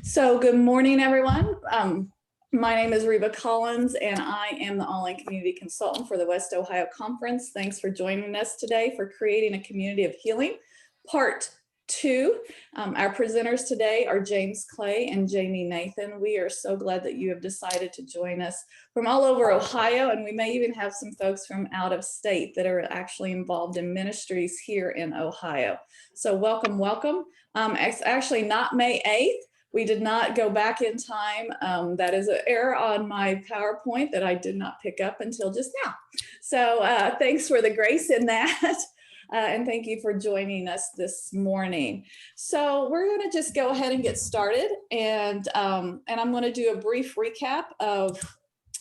So good morning, everyone. My name is Reba Collins, and I am the online community consultant for the West Ohio Conference. Thanks for joining us today for Creating a Community of Healing, Part 2. Our presenters today are James Clay and Jami Nathan. We are so glad that you have decided to join us from all over Ohio, and we may even have some folks from out of state that are actually involved in ministries here in Ohio. So welcome, welcome. It's actually not May 8th. We did not go back in time. That is an error on my PowerPoint that I did not pick up until just now. So thanks for the grace in that. And thank you for joining us this morning. So we're going to just go ahead and get started. And I'm going to do a brief recap of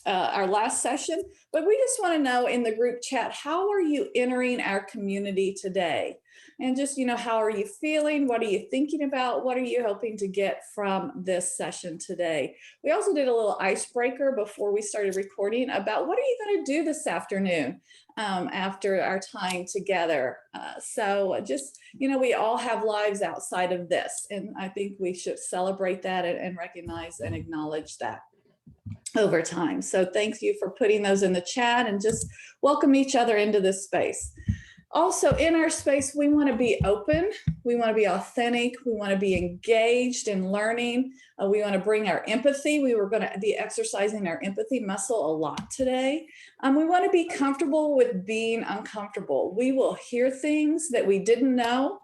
our last session. But we just want to know in the group chat, how are you entering our community today? And just, how are you feeling? What are you thinking about? What are you hoping to get from this session today? We also did a little icebreaker before we started recording about what are you going to do this afternoon after our time together. So just, we all have lives outside of this. And I think we should celebrate that and recognize and acknowledge that over time. So thank you for putting those in the chat and just welcome each other into this space. Also in our space, we want to be open. We want to be authentic. We want to be engaged in learning. We want to bring our empathy. We were going to be exercising our empathy muscle a lot today. We want to be comfortable with being uncomfortable. We will hear things that we didn't know.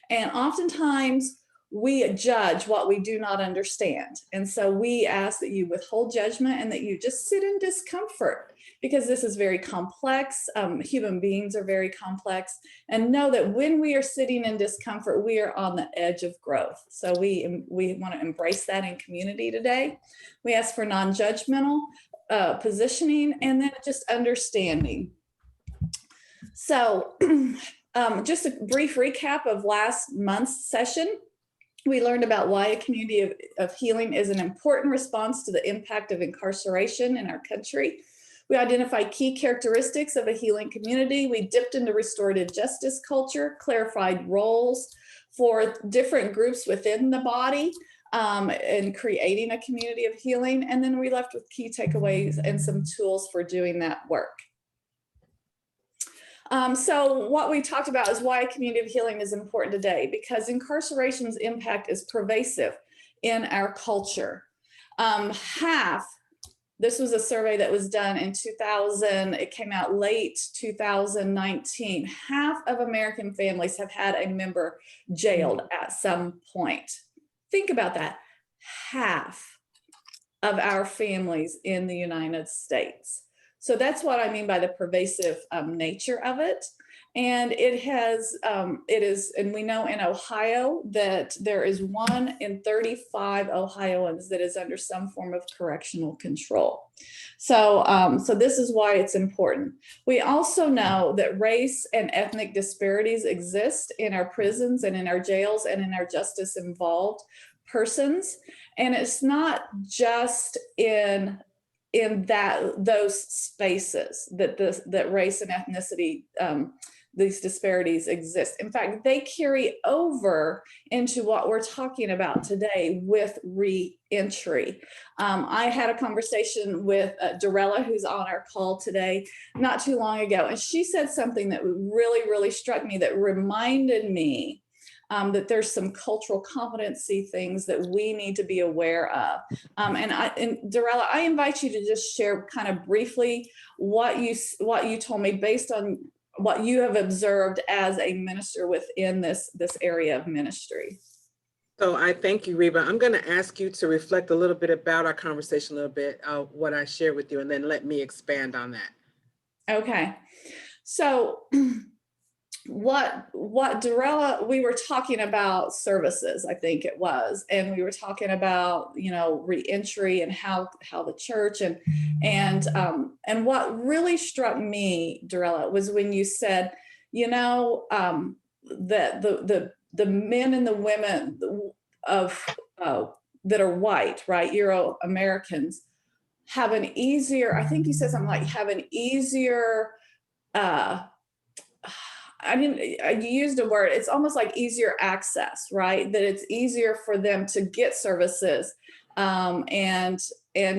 And oftentimes we judge what we do not understand. And so we ask that you withhold judgment and that you just sit in discomfort, because this is very complex. Human beings are very complex, and know that when we are sitting in discomfort, we are on the edge of growth. So we want to embrace that in community today. We ask for non-judgmental positioning and then just understanding. So just a brief recap of last month's session. We learned about why a community of healing is an important response to the impact of incarceration in our country. We identified key characteristics of a healing community. We dipped into restorative justice culture, clarified roles for different groups within the body, and creating a community of healing. And then we left with key takeaways and some tools for doing that work. So what we talked about is why a community of healing is important today, because incarceration's impact is pervasive in our culture. This was a survey that was done in 2000. It came out late 2019. Half of American families have had a member jailed at some point. Think about that. Half of our families in the United States. So that's what I mean by the pervasive nature of it. And it is, and we know in Ohio that there is 1 in 35 Ohioans that is under some form of correctional control. So, so this is why it's important. We also know that race and ethnic disparities exist in our prisons and in our jails and in our justice involved persons. And it's not just in those spaces that race and ethnicity, these disparities exist. In fact, they carry over into what we're talking about today with reentry. I had a conversation with Dorella, who's on our call today, not too long ago, and she said something that really, really struck me, that reminded me that there's some cultural competency things that we need to be aware of. And Dorella, I invite you to just share kind of briefly what you told me based on what you have observed as a minister within this area of ministry. So I thank you, Reba. I'm going to ask you to reflect a little bit about our conversation, a little bit of what I shared with you, and then let me expand on that. Okay. So what Dorella, we were talking about services, I think it was, and we were talking about, reentry and how the church and what really struck me, Dorella, was when you said, that the men and the women of that are white, right, Euro Americans, have an easier, I think you said something like, have an easier you used a word, it's almost like easier access, right? That it's easier for them to get services and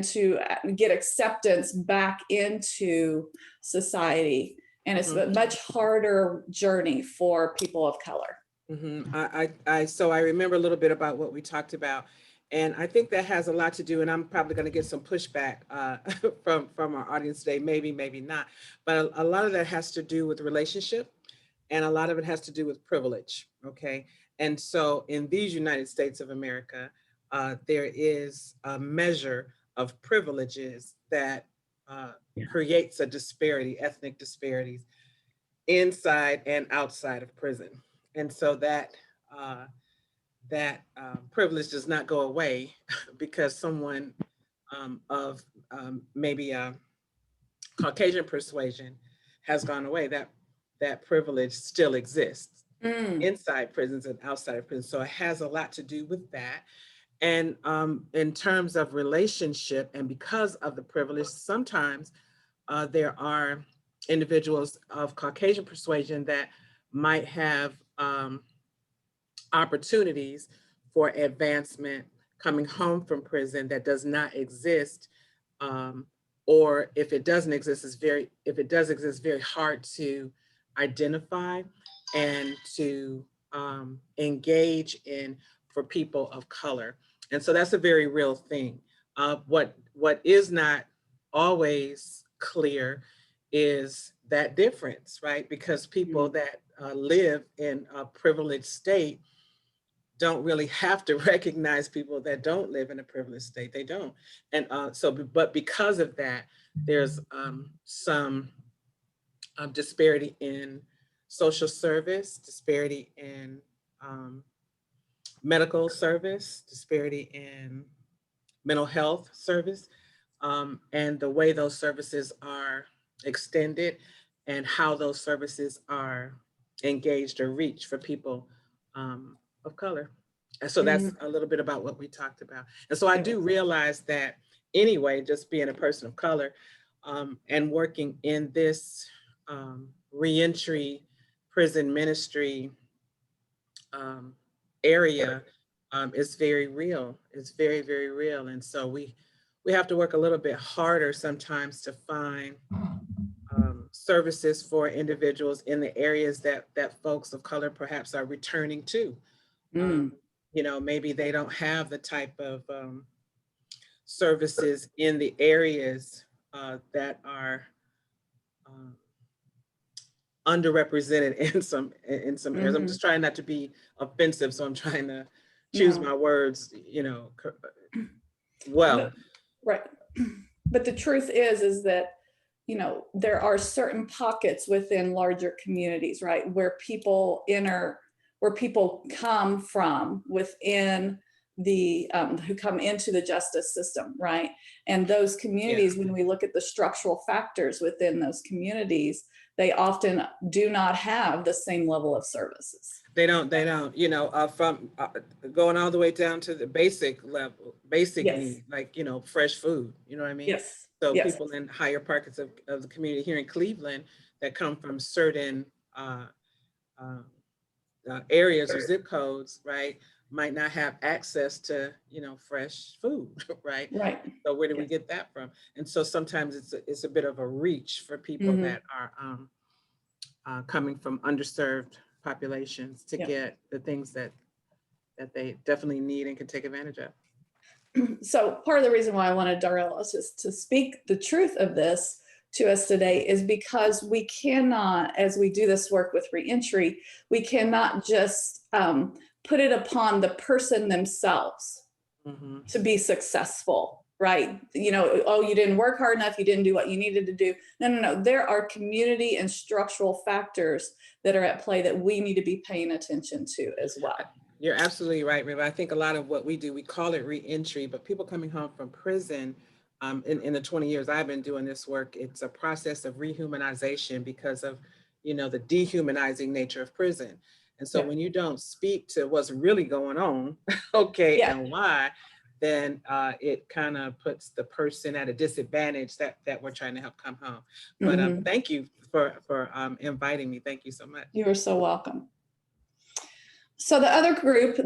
to get acceptance back into society. And it's a much harder journey for people of color. So I remember a little bit about what we talked about. And I think that has a lot to do, and I'm probably going to get some pushback from our audience today, maybe, maybe not. But a lot of that has to do with relationship, and a lot of it has to do with privilege, okay? And so in these United States of America, there is a measure of privileges that creates a disparity, ethnic disparities, inside and outside of prison. And so that privilege does not go away because someone of maybe a Caucasian persuasion has gone away. That privilege still exists inside prisons and outside of prisons. So it has a lot to do with that. And in terms of relationship, and because of the privilege, sometimes there are individuals of Caucasian persuasion that might have opportunities for advancement coming home from prison that does not exist, or if it doesn't exist, if it does exist, very hard to identify and to engage in for people of color. And so that's a very real thing. What is not always clear is that difference, right? Because people that live in a privileged state don't really have to recognize people that don't live in a privileged state. They don't. And but because of that, there's some disparity in social service, disparity in medical service, disparity in mental health service, and the way those services are extended and how those services are engaged or reached for people of color. And so that's a little bit about what we talked about. And so I do realize that anyway, just being a person of color and working in this reentry prison ministry area is very real. It's very, very real. And so we have to work a little bit harder sometimes to find services for individuals in the areas that folks of color perhaps are returning to. You know, maybe they don't have the type of services in the areas that are underrepresented in some areas. I'm just trying not to be offensive, so I'm trying to choose my words, you know, well. Right. But the truth is that, you know, there are certain pockets within larger communities, right, where people come from within the who come into the justice system, right? And those communities, when we look at the structural factors within those communities, they often do not have the same level of services. They don't, you know, from going all the way down to the basic level, basic need, like, you know, fresh food, you know what I mean? Yes. So people in higher pockets of the community here in Cleveland that come from certain areas or zip codes, right, might not have access to, you know, fresh food, right? Right. So where do we get that from? And so sometimes it's a bit of a reach for people that are coming from underserved populations to get the things that they definitely need and can take advantage of. So part of the reason why I wanted Darrell to speak the truth of this to us today is because we cannot, as we do this work with reentry, we cannot just put it upon the person themselves to be successful, right? You know, oh, you didn't work hard enough, you didn't do what you needed to do. No. There are community and structural factors that are at play that we need to be paying attention to as well. You're absolutely right, Riva. I think a lot of what we do, we call it reentry, but people coming home from prison, in the 20 years I've been doing this work, it's a process of rehumanization because of, you know, the dehumanizing nature of prison. And so when you don't speak to what's really going on, and why, then it kind of puts the person at a disadvantage that we're trying to help come home. But thank you for inviting me. Thank you so much. You are so welcome. So the other group,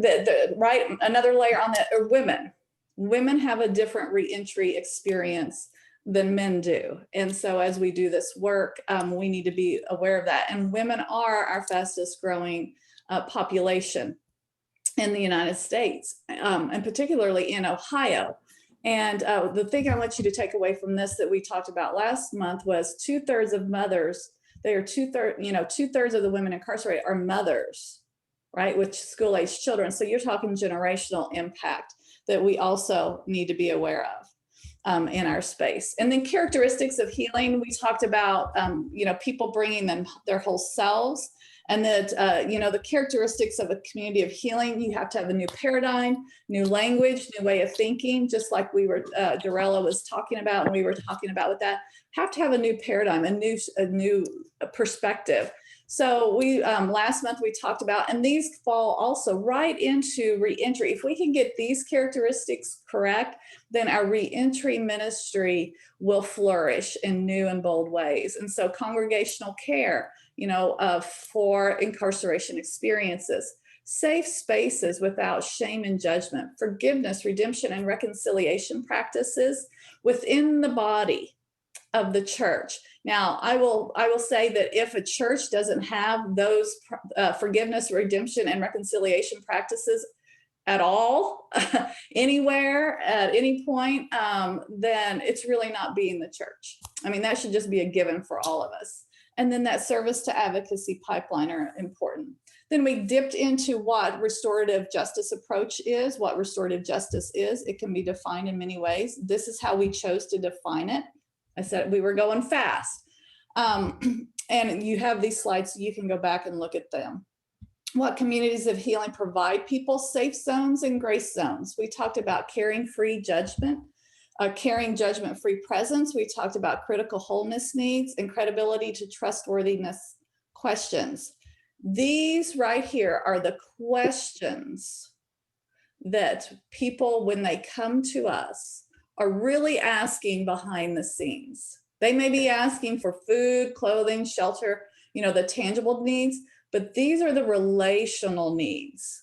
right, another layer on that are women. Women have a different reentry experience than men do. And so as we do this work, we need to be aware of that. And women are our fastest growing population in the United States, and particularly in Ohio. And the thing I want you to take away from this that we talked about last month was 2/3 of mothers, they are 2/3 of the women incarcerated are mothers, right, with school-aged children. So you're talking generational impact that we also need to be aware of in our space. And then characteristics of healing, we talked about, people bringing their whole selves, and that, the characteristics of a community of healing, you have to have a new paradigm, new language, new way of thinking, just like Dorella was talking about, and we were talking about with that, have to have a new paradigm, a new perspective. So we, last month we talked about, and these fall also right into reentry. If we can get these characteristics correct, then our reentry ministry will flourish in new and bold ways. And so congregational care, for incarceration experiences, safe spaces without shame and judgment, forgiveness, redemption, and reconciliation practices within the body of the church. Now, I will say that if a church doesn't have those forgiveness, redemption, and reconciliation practices at all, anywhere, at any point, then it's really not being the church. I mean, that should just be a given for all of us. And then that service to advocacy pipeline are important. Then we dipped into what restorative justice approach is, what restorative justice is. It can be defined in many ways. This is how we chose to define it. I said we were going fast. And you have these slides so you can go back and look at them. What communities of healing provide people safe zones and grace zones. We talked about caring free judgment, caring judgment-free presence. We talked about critical wholeness needs and credibility to trustworthiness questions. These right here are the questions that people, when they come to us, are really asking behind the scenes. They may be asking for food, clothing, shelter, the tangible needs, but these are the relational needs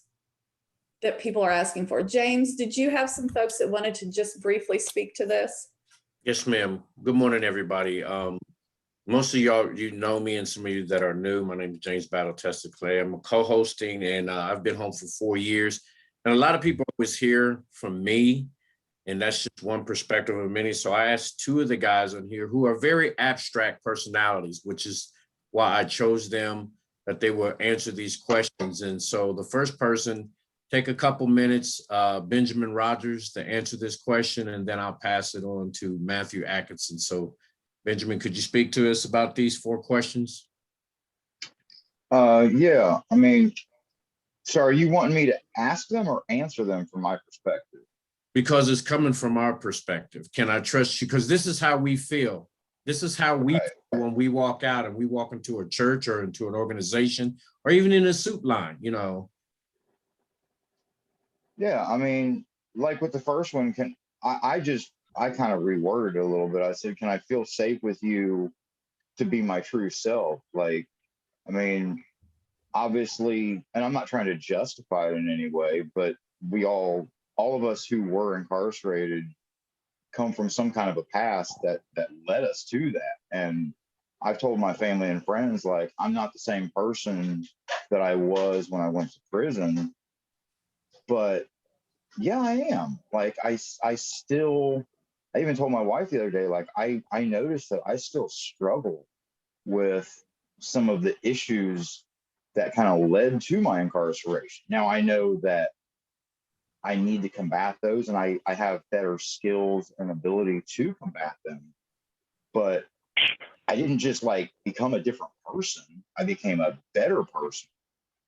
that people are asking for. James, did you have some folks that wanted to just briefly speak to this? Yes, ma'am. Good morning, everybody. Most of y'all, you know me, and some of you that are new, my name is James Battle Tested Clay. I'm co-hosting, and I've been home for 4 years. And a lot of people always hear from me, and that's just one perspective of many. So I asked two of the guys on here who are very abstract personalities, which is why I chose them, that they will answer these questions. And so the first person, take a couple minutes, Benjamin Rogers, to answer this question, and then I'll pass it on to Matthew Atkinson. So Benjamin, could you speak to us about these 4 questions? Yeah, I mean, so are you wanting me to ask them or answer them from my perspective? Because it's coming from our perspective. Can I trust you? Because this is how we feel. This is how we feel when we walk out and we walk into a church or into an organization or even in a soup line, Yeah, I mean, like with the first one, I kind of reworded it a little bit. I said, can I feel safe with you to be my true self? Like, I mean, obviously, and I'm not trying to justify it in any way, but all of us who were incarcerated come from some kind of a past that led us to that. And I've told my family and friends, like, I'm not the same person that I was when I went to prison, but yeah, I am. Like, I even told my wife the other day, like, I noticed that I still struggle with some of the issues that kind of led to my incarceration. Now I know that I need to combat those, and I have better skills and ability to combat them. But I didn't just like become a different person. I became a better person.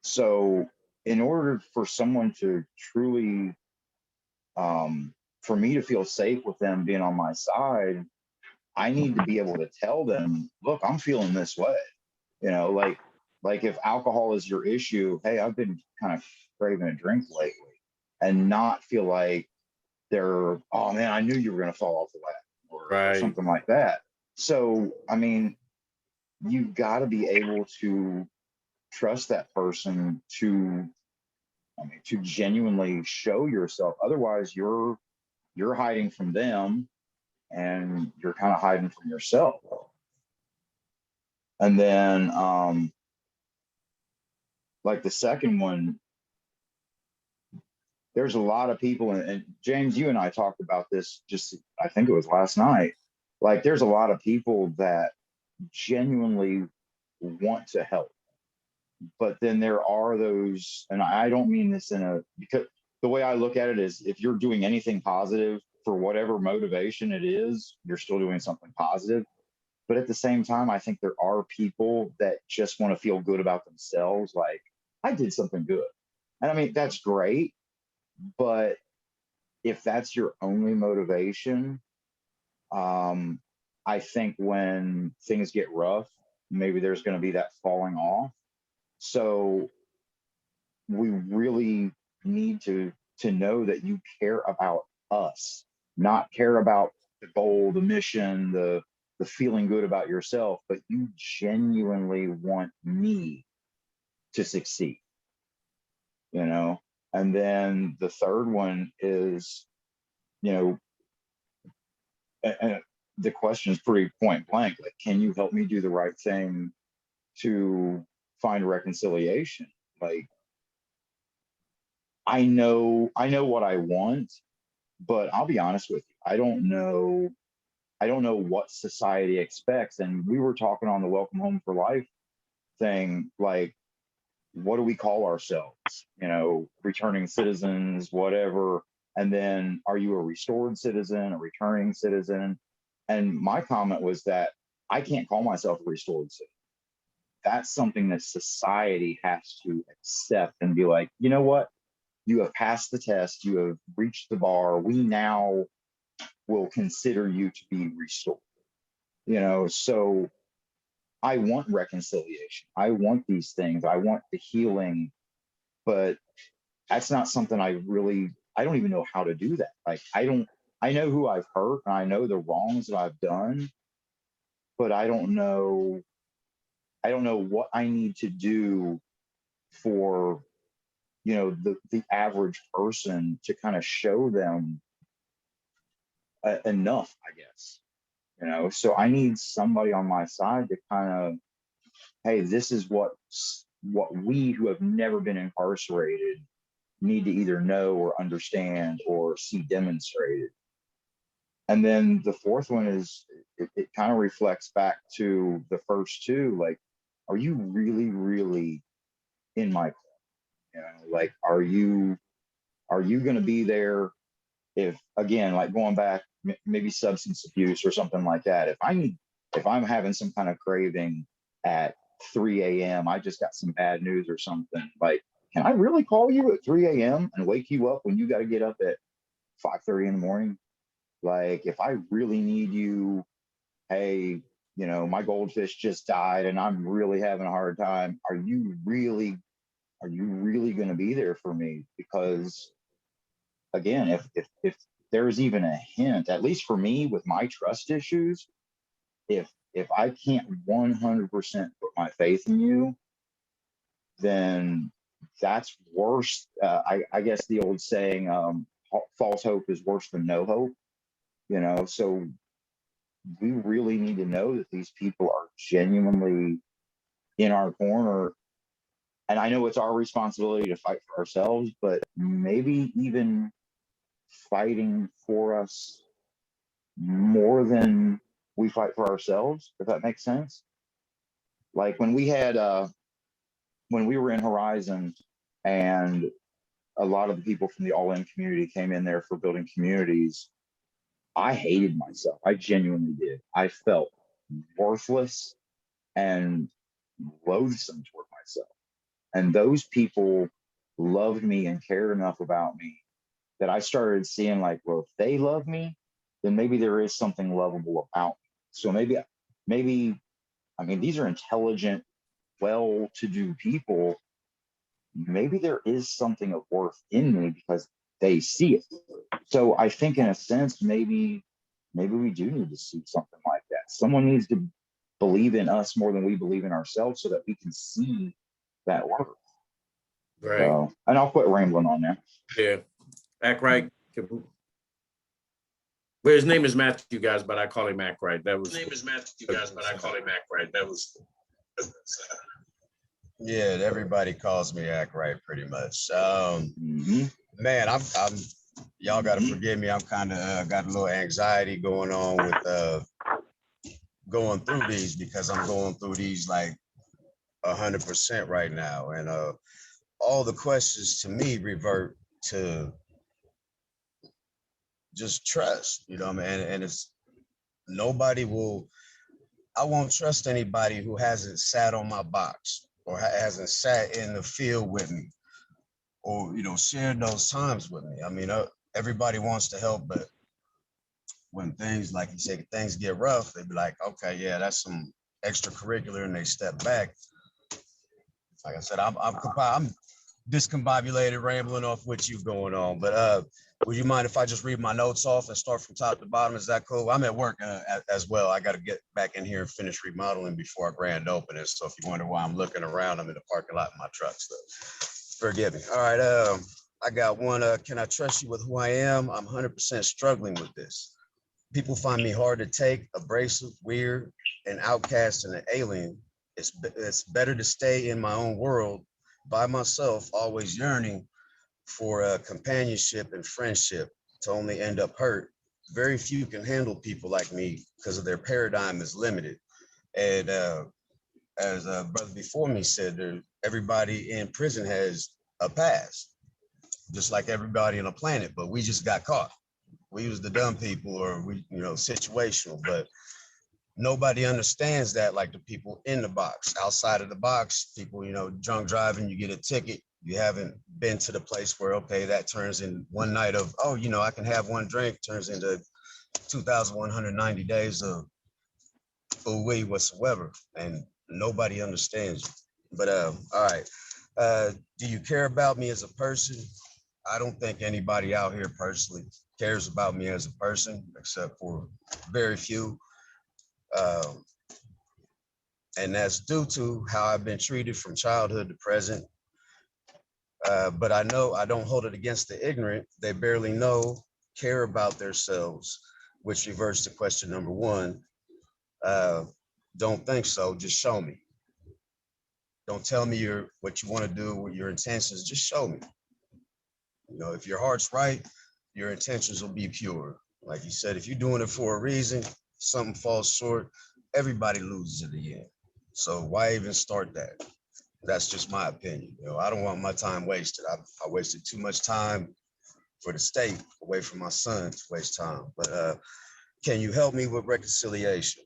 So in order for someone to truly, for me to feel safe with them being on my side, I need to be able to tell them, look, I'm feeling this way. Like if alcohol is your issue, hey, I've been kind of craving a drink lately, and not feel like they're, oh man, I knew you were going to fall off the ladder, or Right. something like that. So, I mean, you've got to be able to trust that person to, I mean, to genuinely show yourself. Otherwise, you're hiding from them, and you're kind of hiding from yourself. And then, like the second one, there's a lot of people, and James, you and I talked about this just, I think it was last night. Like, there's a lot of people that genuinely want to help, but then there are those, and I don't mean this because the way I look at it is, if you're doing anything positive for whatever motivation it is, you're still doing something positive. But at the same time, I think there are people that just want to feel good about themselves. Like, I did something good. And I mean, that's great. But if that's your only motivation, I think when things get rough, maybe there's going to be that falling off. So we really need to know that you care about us, not care about the goal, the mission, the feeling good about yourself, but you genuinely want me to succeed, you know? And then the third one is, you know, and the question is pretty point blank, like, can you help me do the right thing to find reconciliation? Like, I know what I want, but I'll be honest with you, I don't know what society expects. And we were talking on the Welcome Home for Life thing, like, what do we call ourselves? You know, returning citizens, whatever. And then, are you a restored citizen, a returning citizen? And my comment was that I can't call myself a restored citizen. That's something that society has to accept and be like, you know what? You have passed the test. You have reached the bar. We now will consider you to be restored. You know, so I want reconciliation. I want these things. I want the healing, but that's not something I don't even know how to do that. Like, I know who I've hurt, and I know the wrongs that I've done, but I don't know what I need to do for, you know, the average person to kind of show them enough, I guess, you know. So I need somebody on my side to kind of, hey, this is what we who have never been incarcerated need to either know or understand or see demonstrated. And then the fourth one is, it kind of reflects back to the first two. Like, are you really, really in my corner? You know, like, are you going to be there if, again, like going back, maybe substance abuse or something like that. If I'm having some kind of craving at 3 a.m., I just got some bad news or something, like, can I really call you at 3 a.m. and wake you up when you got to get up at 5:30 in the morning? Like, if I really need you, hey, you know, my goldfish just died and I'm really having a hard time, are you really going to be there for me? Because again, if there's even a hint, at least for me with my trust issues, if I can't 100% put my faith in you, then that's worse. I guess the old saying, false hope is worse than no hope, you know. So we really need to know that these people are genuinely in our corner. And I know it's our responsibility to fight for ourselves, but maybe even fighting for us more than we fight for ourselves, if that makes sense. Like when we were in Horizon, and a lot of the people from the all-in community came in there for building communities, I hated myself. I genuinely did. I felt worthless and loathsome toward myself. And those people loved me and cared enough about me that I started seeing, like, well, if they love me, then maybe there is something lovable about me. So maybe, I mean, these are intelligent, well-to-do people. Maybe there is something of worth in me because they see it. So I think in a sense, maybe we do need to seek something like that. Someone needs to believe in us more than we believe in ourselves so that we can see that work. Right. So, and I'll quit rambling on that. Yeah. Act right. Well, his name is Matthew, guys, but I call him Act Right. That was. His name is Matthew, guys, but I call him Act Right. That was. Yeah, everybody calls me Act Right pretty much. Man, I'm y'all got to forgive me. I'm kind of got a little anxiety going on with going through these, because I'm going through these like 100% right now, and all the questions to me revert to just trust. You know what I mean? And it's nobody will. I won't trust anybody who hasn't sat on my box or hasn't sat in the field with me, or shared those times with me. I mean, everybody wants to help, but when things, like you said, things get rough, they be like, okay, yeah, that's some extracurricular, and they step back. Like I said, I'm discombobulated, rambling off what you going on, but would you mind if I just read my notes off and start from top to bottom? Is that cool? I'm at work as well. I got to get back in here and finish remodeling before our grand opening. So if you wonder why I'm looking around, I'm in the parking lot in my truck. So forgive me. All right. I got one. Can I trust you with who I am? I'm 100% struggling with this. People find me hard to take, abrasive, weird, an outcast, and an alien. It's better to stay in my own world by myself, always yearning for companionship and friendship, to only end up hurt. Very few can handle people like me because of their paradigm is limited. And as a brother before me said, everybody in prison has a past, just like everybody on the planet, but we just got caught. We was the dumb people, or we, situational, but nobody understands that like the people in the box. Outside of the box, people, drunk driving, you get a ticket. You haven't been to the place where, okay, that turns in one night of, oh, I can have one drink, turns into 2,190 days of ooh-wee whatsoever. And nobody understands you. But all right. Do you care about me as a person? I don't think anybody out here personally cares about me as a person, except for very few. And that's due to how I've been treated from childhood to present. But I know I don't hold it against the ignorant. They barely know, care about themselves, which reverts to question number one. Don't think so, just show me. Don't tell me what you want to do, what your intentions, just show me. If your heart's right, your intentions will be pure. Like you said, if you're doing it for a reason, something falls short, everybody loses at the end. So why even start that? That's just my opinion. I don't want my time wasted. I wasted too much time for the state, away from my son, to waste time. But can you help me with reconciliation?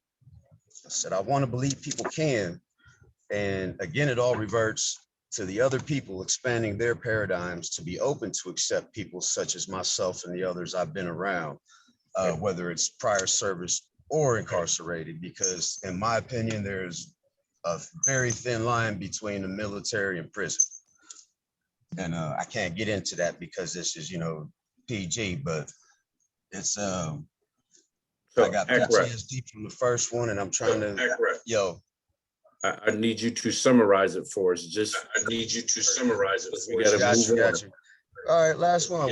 I said, I want to believe people can. And again, it all reverts to the other people expanding their paradigms to be open to accept people such as myself and the others I've been around, whether it's prior service or incarcerated, because in my opinion, there's a very thin line between the military and prison. And I can't get into that because this is, PG, but it's, So I got PTSD from the first one, and I'm trying to, I need you to summarize it for us. I need you to summarize it. We gotta got you. All right, last one.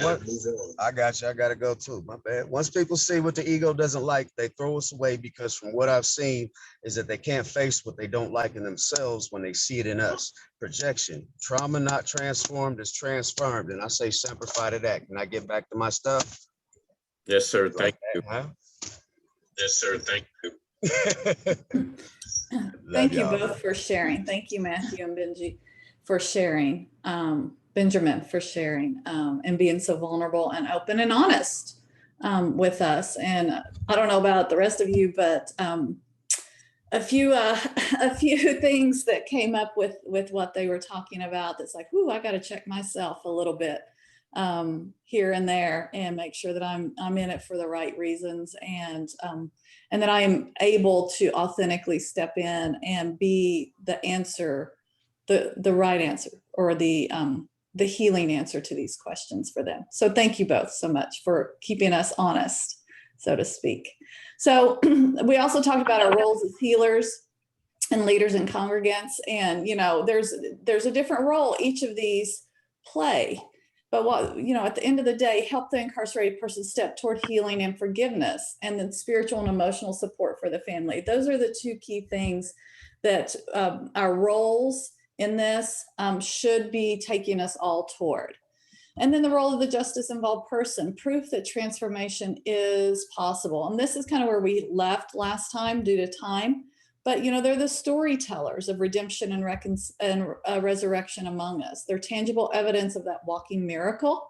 I got you. I got to go too. My bad. Once people see what the ego doesn't like, they throw us away, because from what I've seen is that they can't face what they don't like in themselves when they see it in us. Projection. Trauma not transformed is transformed. And I say semper fi to that. Can I get back to my stuff? Yes, sir. Thank you. Huh? Yes, sir. Thank you. Thank you both for sharing. Thank you, Matthew and Benji, for sharing. Benjamin, for sharing and being so vulnerable and open and honest with us. And I don't know about the rest of you, but a few things that came up with what they were talking about. That's like, ooh, I got to check myself a little bit here and there and make sure that I'm in it for the right reasons, and that I am able to authentically step in and be the answer, the right answer, or the the healing answer to these questions for them. So thank you both so much for keeping us honest, so to speak. So we also talked about our roles as healers and leaders and congregants. And, there's a different role each of these play. But at the end of the day, help the incarcerated person step toward healing and forgiveness, and then spiritual and emotional support for the family. Those are the two key things that our roles in this should be taking us all toward. And then the role of the justice involved person, proof that transformation is possible. And this is kind of where we left last time due to time. But, they're the storytellers of redemption and resurrection among us. They're tangible evidence of that walking miracle,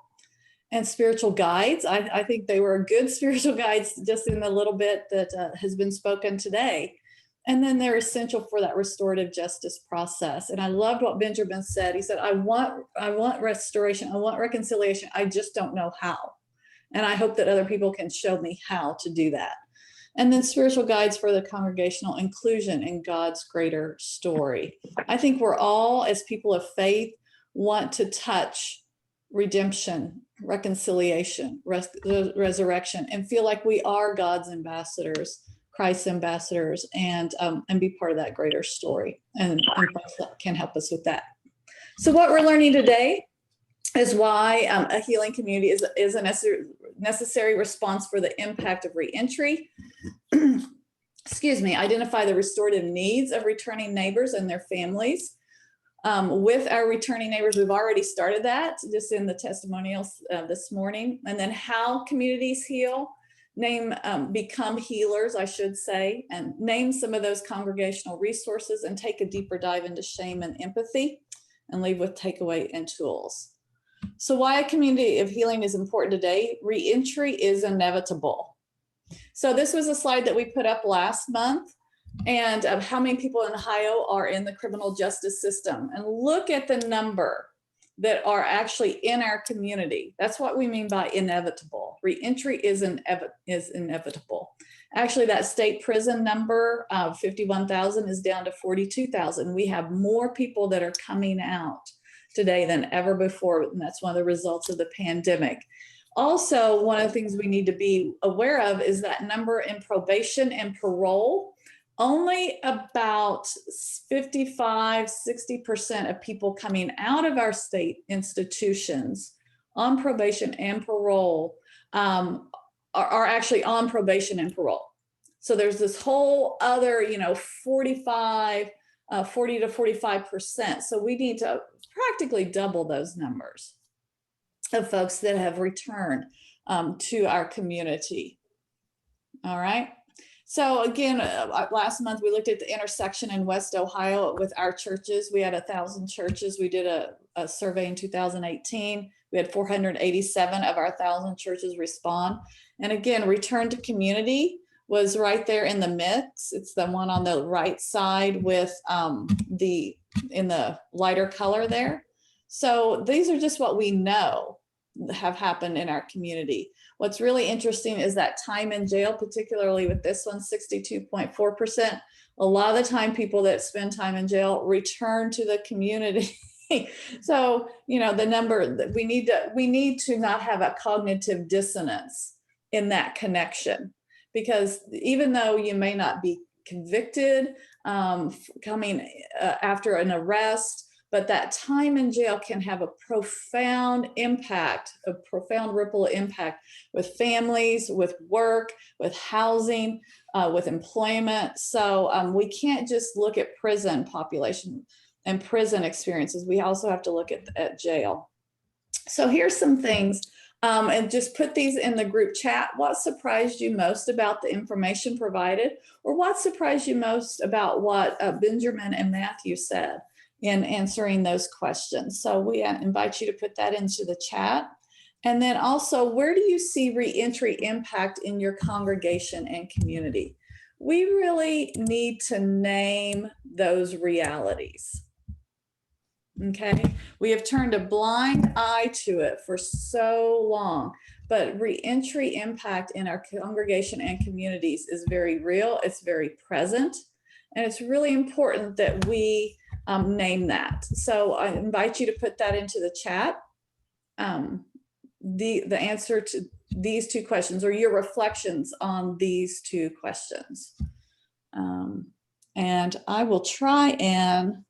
and spiritual guides. I think they were good spiritual guides just in the little bit that has been spoken today. And then they're essential for that restorative justice process. And I loved what Benjamin said. He said, I want restoration. I want reconciliation. I just don't know how. And I hope that other people can show me how to do that. And then spiritual guides for the congregational inclusion in God's greater story. I think we're all, as people of faith, want to touch redemption, reconciliation, resurrection, and feel like we are God's ambassadors, Christ's ambassadors, and be part of that greater story. And folks can help us with that. So what we're learning today is why a healing community is a necessary response for the impact of reentry. Identify the restorative needs of returning neighbors and their families. With our returning neighbors, we've already started that just in the testimonials this morning. And then how communities heal, become healers, I should say, and name some of those congregational resources, and take a deeper dive into shame and empathy, and leave with takeaway and tools. So why a community of healing is important today? Reentry is inevitable. So this was a slide that we put up last month, and of how many people in Ohio are in the criminal justice system. And look at the number that are actually in our community. That's what we mean by inevitable. Reentry is inevitable. Actually, that state prison number of 51,000 is down to 42,000. We have more people that are coming out today than ever before, and that's one of the results of the pandemic. Also, one of the things we need to be aware of is that number in probation and parole. Only about 55–60% of people coming out of our state institutions on probation and parole are actually on probation and parole. So there's this whole other, 40 to 45%. So we need to practically double those numbers of folks that have returned to our community. All right. So again, last month we looked at the intersection in West Ohio with our churches. We had 1,000 churches. We did a survey in 2018. We had 487 of our 1,000 churches respond. And again, return to community was right there in the mix. It's the one on the right side with in the lighter color there. So these are just what we know have happened in our community. What's really interesting is that time in jail, particularly with this one, 62.4%. A lot of the time, people that spend time in jail return to the community. So, the number that we need to not have a cognitive dissonance in that connection, because even though you may not be convicted coming after an arrest, but that time in jail can have a profound impact, a profound ripple impact with families, with work, with housing, with employment. So we can't just look at prison population and prison experiences. We also have to look at jail. So here's some things, and just put these in the group chat. What surprised you most about the information provided? Or what surprised you most about what Benjamin and Matthew said in answering those questions? So we invite you to put that into the chat. And then also, where do you see reentry impact in your congregation and community? We really need to name those realities. Okay, we have turned a blind eye to it for so long, but reentry impact in our congregation and communities is very real, it's very present, and it's really important that we name that. So I invite you to put that into the chat. The answer to these two questions, or your reflections on these two questions. And I will try and,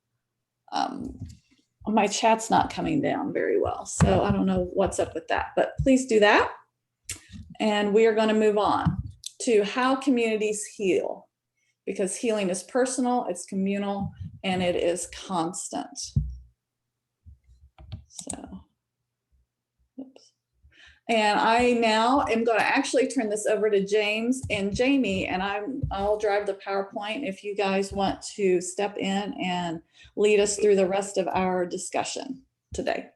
my chat's not coming down very well, so I don't know what's up with that, but please do that. And we are going to move on to how communities heal, because healing is personal, it's communal, and it is constant. So, oops. And I now am going to actually turn this over to James and Jami, and I'll drive the PowerPoint if you guys want to step in and lead us through the rest of our discussion today.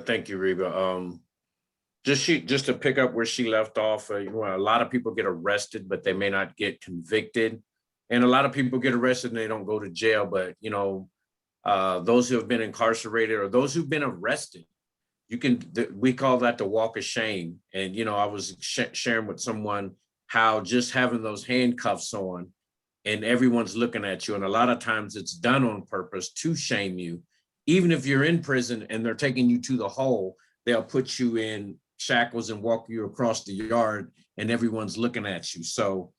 Thank you, Reba. Just to pick up where she left off, a lot of people get arrested, but they may not get convicted. And a lot of people get arrested and they don't go to jail, but those who have been incarcerated or those who've been arrested, we call that the walk of shame. And, I was sharing with someone how just having those handcuffs on and everyone's looking at you. And a lot of times it's done on purpose to shame you. Even if you're in prison and they're taking you to the hole, they'll put you in shackles and walk you across the yard and everyone's looking at you. So,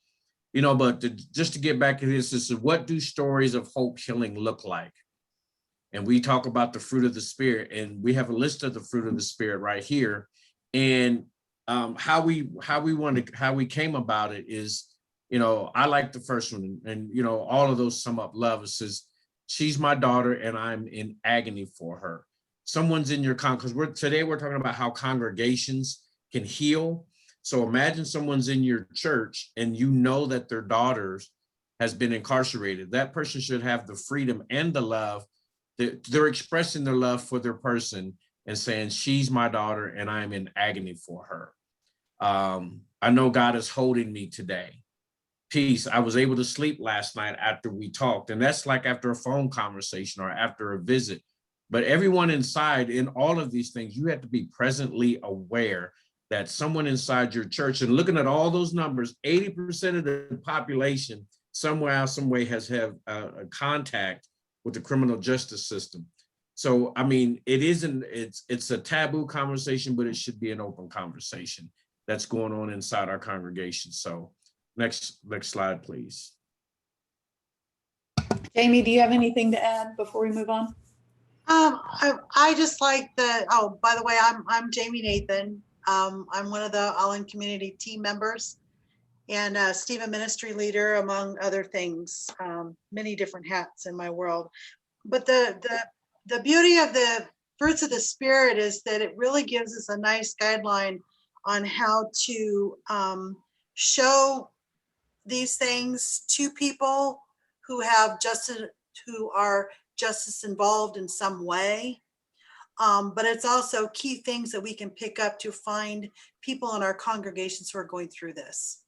but just to get back to this is what do stories of hope healing look like? And we talk about the fruit of the Spirit, and we have a list of the fruit of the Spirit right here. And how we came about it is, I like the first one, and all of those sum up love. It says, she's my daughter, and I'm in agony for her. Someone's in your because today we're talking about how congregations can heal. So imagine someone's in your church, and that their daughter has been incarcerated. That person should have the freedom and the love. They're expressing their love for their person and saying, she's my daughter and I'm in agony for her. I know God is holding me today. Peace. I was able to sleep last night after we talked. And that's like after a phone conversation or after a visit. But everyone inside, in all of these things, you have to be presently aware that someone inside your church, and looking at all those numbers, 80% of the population somewhere, some way has a contact with the criminal justice system. So, it's a taboo conversation, but it should be an open conversation that's going on inside our congregation. So next slide, please. Jami, do you have anything to add before we move on? I just like by the way, I'm Jami Nathan. I'm one of the All In Community team members and Stephen ministry leader, among other things, many different hats in my world. But the beauty of the fruits of the Spirit is that it really gives us a nice guideline on how to show these things to people who are justice involved in some way. But it's also key things that we can pick up to find people in our congregations who are going through this.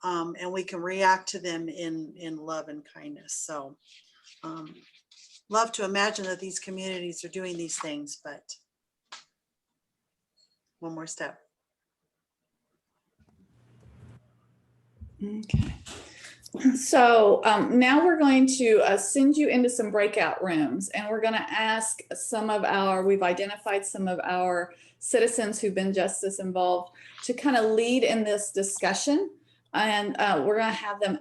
And we can react to them in love and kindness. So love to imagine that these communities are doing these things, but one more step. Okay. So now we're going to send you into some breakout rooms, and we're going to ask we've identified some of our citizens who've been justice involved to kind of lead in this discussion. And we're going to have them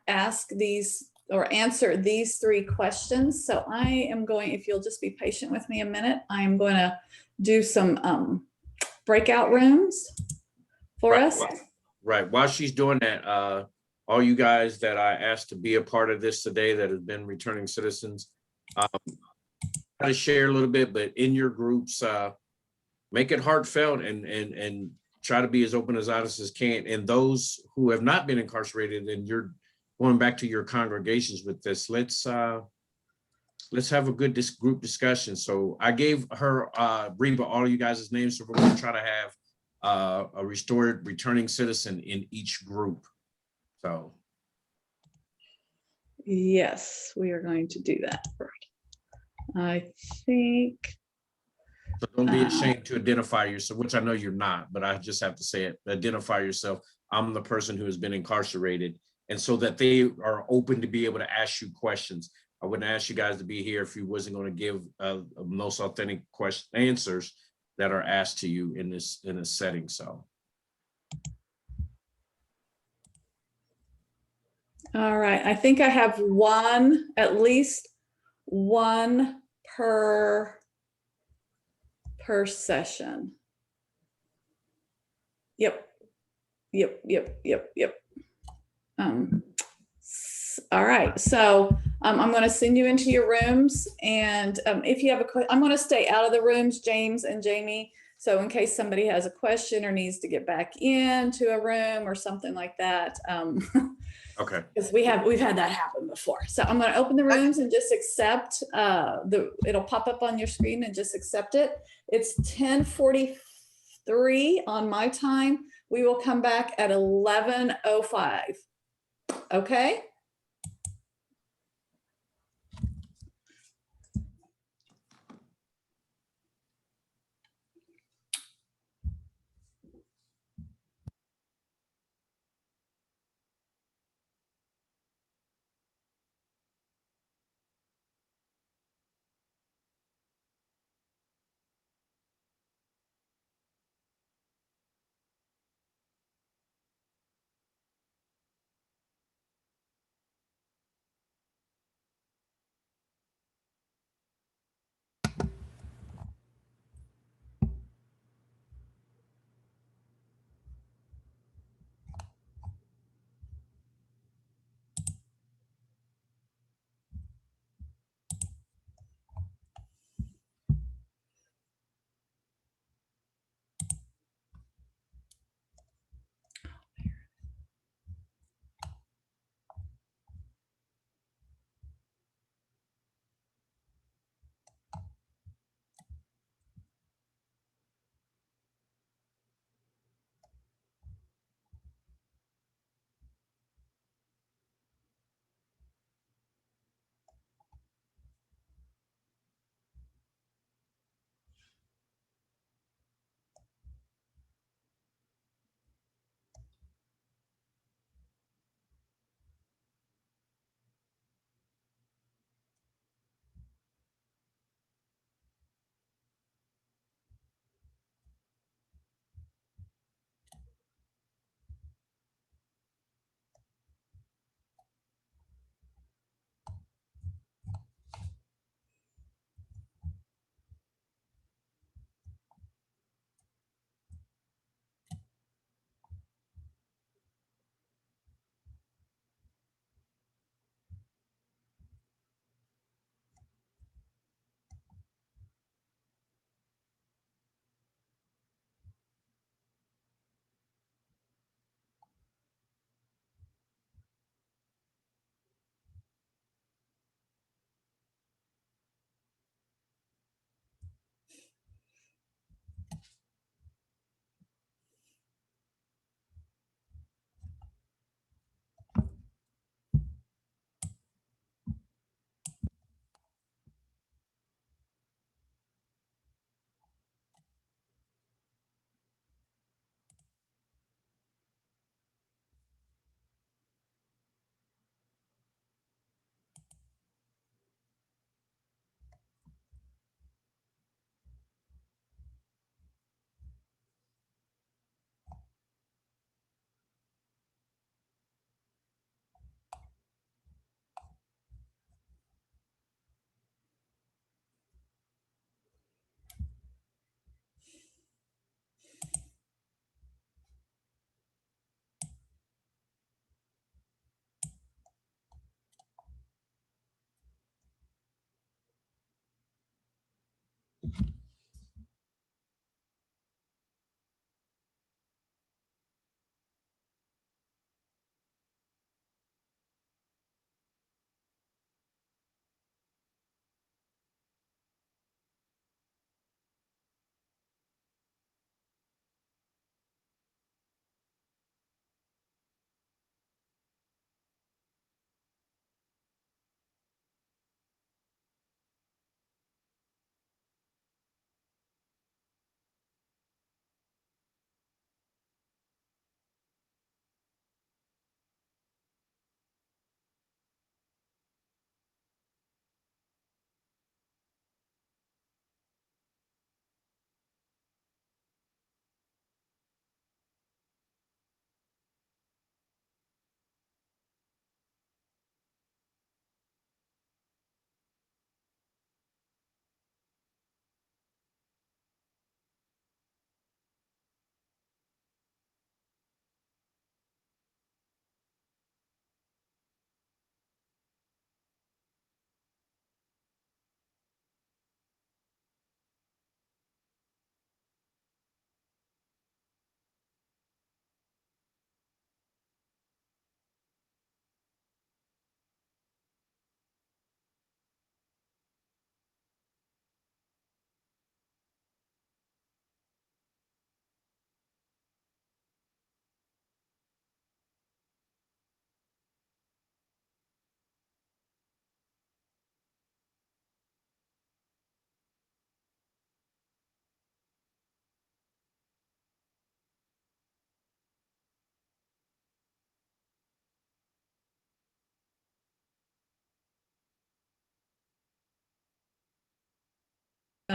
ask these or answer these three questions. So I am going, if you'll just be patient with me a minute, I am going to do some breakout rooms for us. Right. While she's doing that, all you guys that I asked to be a part of this today that have been returning citizens, try to share a little bit, but in your groups, make it heartfelt and try to be as open as honest as can. And those who have not been incarcerated and you're going back to your congregations with this, let's have a good group discussion. So I gave her, Reba, all of you guys' names. So we're going to try to have a restored returning citizen in each group. So. Yes, we are going to do that. I think. So don't be ashamed to identify yourself, which I know you're not, but I just have to say it. Identify yourself. I'm the person who has been incarcerated, and so that they are open to be able to ask you questions. I wouldn't ask you guys to be here if you wasn't going to give most authentic answers that are asked to you in this setting. So. All right, I think I have at least one per session. Yep. All right, so I'm going to send you into your rooms, and if you have a question, I'm going to stay out of the rooms, James and Jamie. So in case somebody has a question or needs to get back into a room or something like that, Okay. because we've had that happen before. So I'm going to open the rooms and just accept it'll pop up on your screen and just accept it. It's 10:43 on my time. We will come back at 11:05. Okay.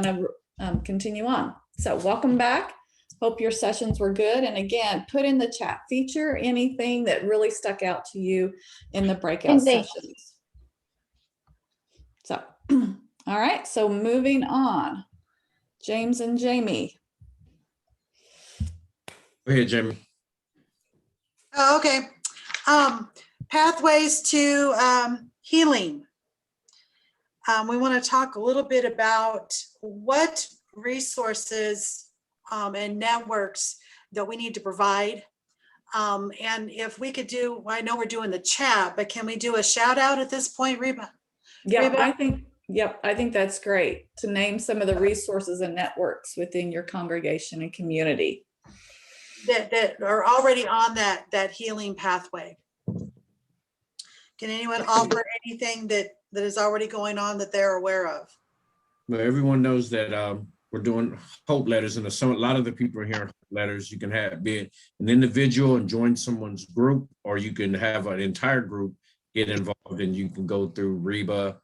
going to continue on. So welcome back. Hope your sessions were good. And again, put in the chat feature anything that really stuck out to you in the breakout sessions. So, all right. So moving on, James and Jami. Go ahead, Jami. Oh, okay. Pathways to healing. We want to talk a little bit about what resources and networks that we need to provide. And if we could do, I know we're doing the chat, but can we do a shout out at this point, Reba? Yeah, Reba? I think that's great to name some of the resources and networks within your congregation and community That are already on that healing pathway. Can anyone offer anything that is already going on that they're aware of? Well, everyone knows that we're doing hope letters, and a lot of the people are hearing hope letters. You can be it an individual and join someone's group, or you can have an entire group get involved, and you can go through Reba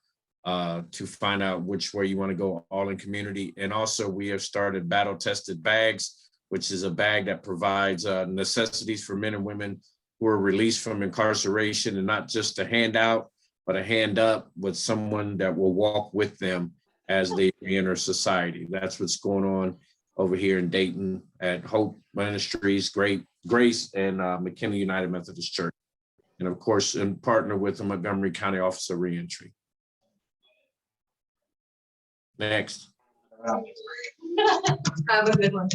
to find out which way you want to go, all in community. And also we have started battle tested bags, which is a bag that provides necessities for men and women who are released from incarceration, and not just a handout, but a hand up with someone that will walk with them as they reenter society. That's what's going on over here in Dayton at Hope Ministries, Great Grace, and McKinney United Methodist Church. And of course, in partner with the Montgomery County Office of Reentry. Next. Have a good one.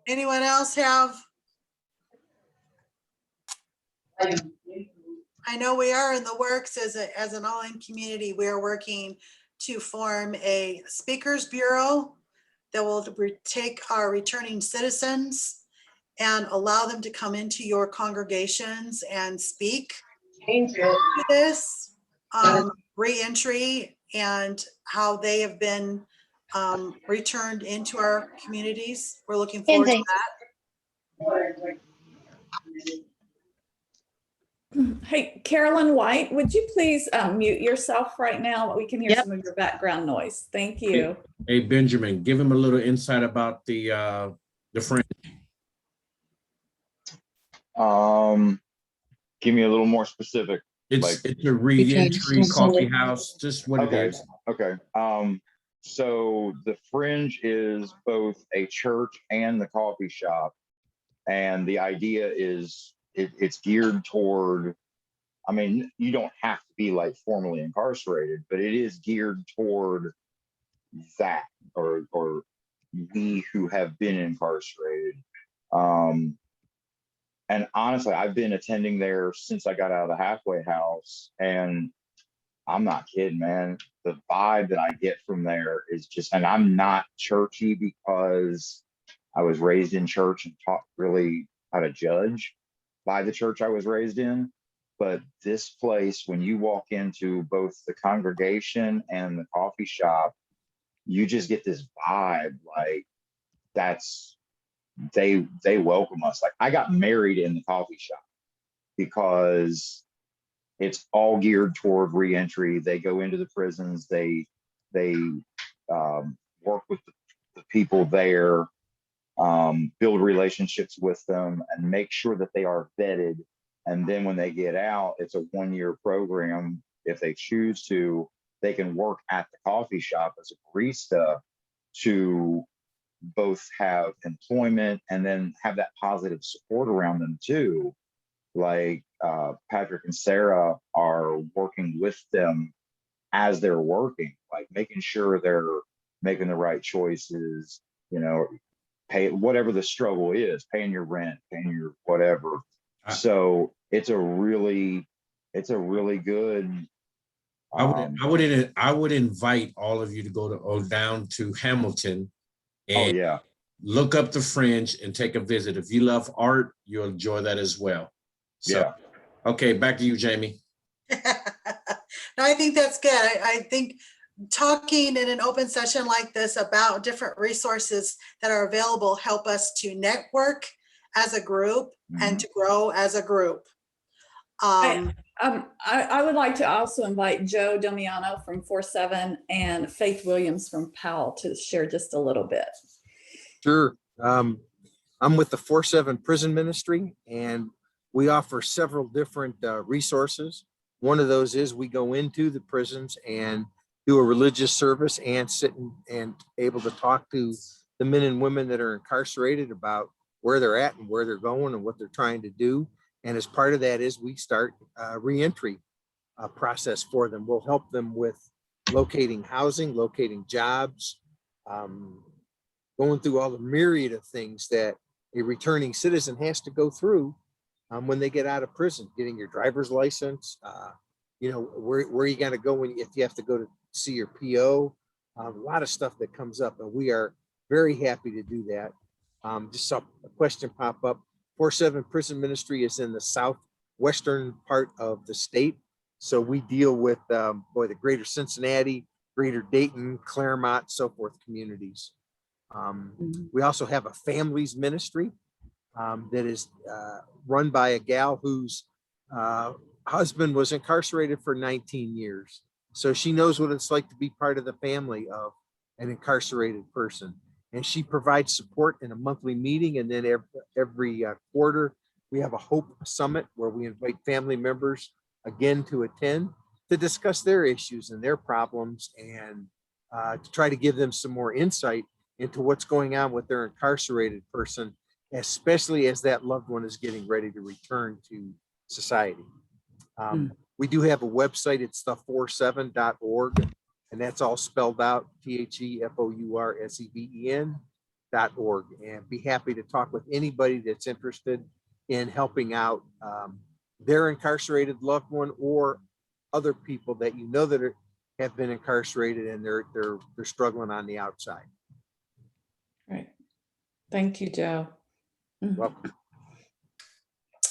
Anyone else have? I know we are in the works as an all-in community. We are working to form a speakers bureau that will take our returning citizens and allow them to come into your congregations and speak to this reentry and how they have been returned into our communities. We're looking forward to that. Hey, Carolyn White, would you please mute yourself right now? We can hear some of your background noise. Thank you. Hey, Benjamin, give him a little insight about the French. Give me a little more specific. It's a reentry coffee house, just what it is. Okay. So the Fringe is both a church and the coffee shop. And the idea is it's geared toward, I mean, you don't have to be like formally incarcerated, but it is geared toward that, or we who have been incarcerated. And honestly, I've been attending there since I got out of the halfway house, and I'm not kidding, man. The vibe that I get from there is just, and I'm not churchy because I was raised in church and taught really how to judge by the church I was raised in. But this place, when you walk into both the congregation and the coffee shop, you just get this vibe like they welcome us. Like, I got married in the coffee shop because it's all geared toward reentry. They go into the prisons, they work with the people there, build relationships with them, and make sure that they are vetted. And then when they get out, it's a 1-year program. If they choose to, they can work at the coffee shop as a barista to both have employment and then have that positive support around them too. Like Patrick and Sarah are working with them as they're working, like making sure they're making the right choices, you know, pay whatever the struggle is, paying your rent, paying your whatever. So it's a really good. I would invite all of you to go down to Hamilton and look up the Fringe and take a visit. If you love art, you'll enjoy that as well. So, okay, back to you, Jami. No, I think that's good. I think talking in an open session like this about different resources that are available help us to network as a group and to grow as a group. I I would like to also invite Joe Domiano from 4-7 and Faith Williams from Powell to share just a little bit. Sure. I'm with the 4-7 Prison Ministry, and we offer several different resources. One of those is we go into the prisons and do a religious service and sit and able to talk to the men and women that are incarcerated about where they're at and where they're going and what they're trying to do. And as part of that is we start a reentry process for them. We'll help them with locating housing, locating jobs, going through all the myriad of things that a returning citizen has to go through when they get out of prison, getting your driver's license, you know, where you got to go if you have to go to see your PO, a lot of stuff that comes up, and we are very happy to do that. Just saw a question pop up. 4-7 Prison Ministry is in the southwestern part of the state. So we deal with the greater Cincinnati, greater Dayton, Claremont, so forth communities. We also have a families ministry that is run by a gal whose husband was incarcerated for 19 years. So she knows what it's like to be part of the family of an incarcerated person. And she provides support in a monthly meeting. And then every quarter, we have a Hope Summit where we invite family members again to attend to discuss their issues and their problems and to try to give them some more insight into what's going on with their incarcerated person, especially as that loved one is getting ready to return to society. We do have a website. It's the47.org. And that's all spelled out, THEFOURSEVEN.org. And be happy to talk with anybody that's interested in helping out their incarcerated loved one or other people that you know that have been incarcerated and they're struggling on the outside. Right. Thank you, Joe. Welcome.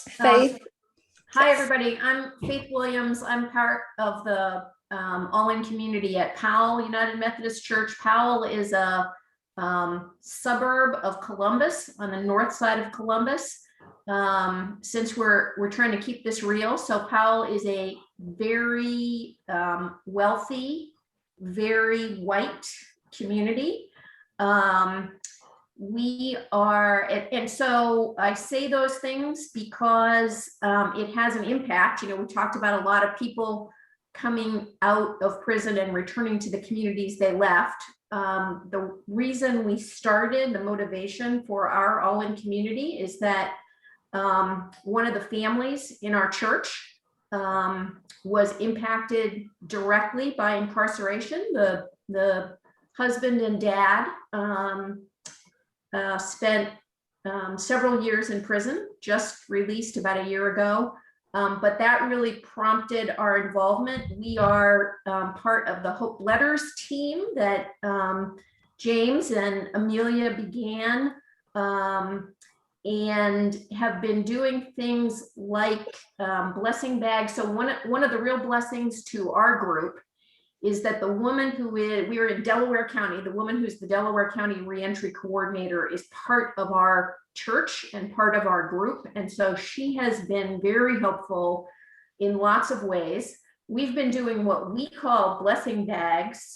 Faith. Hi, everybody. I'm Faith Williams. I'm part of the all-in community at Powell United Methodist Church. Powell is a suburb of Columbus, on the north side of Columbus. Since we're trying to keep this real, so Powell is a very wealthy, very white community. We are, and so I say those things because it has an impact. You know, we talked about a lot of people coming out of prison and returning to the communities they left. The reason we started, the motivation for our all-in community is that one of the families in our church was impacted directly by incarceration. The husband and dad spent several years in prison, just released about a year ago. But that really prompted our involvement. We are part of the Hope Letters team that James and Amelia began and have been doing things like blessing bags. So one of the real blessings to our group is that the woman we are in Delaware County, the woman who's the Delaware County reentry coordinator is part of our church and part of our group. And so she has been very helpful in lots of ways. We've been doing what we call blessing bags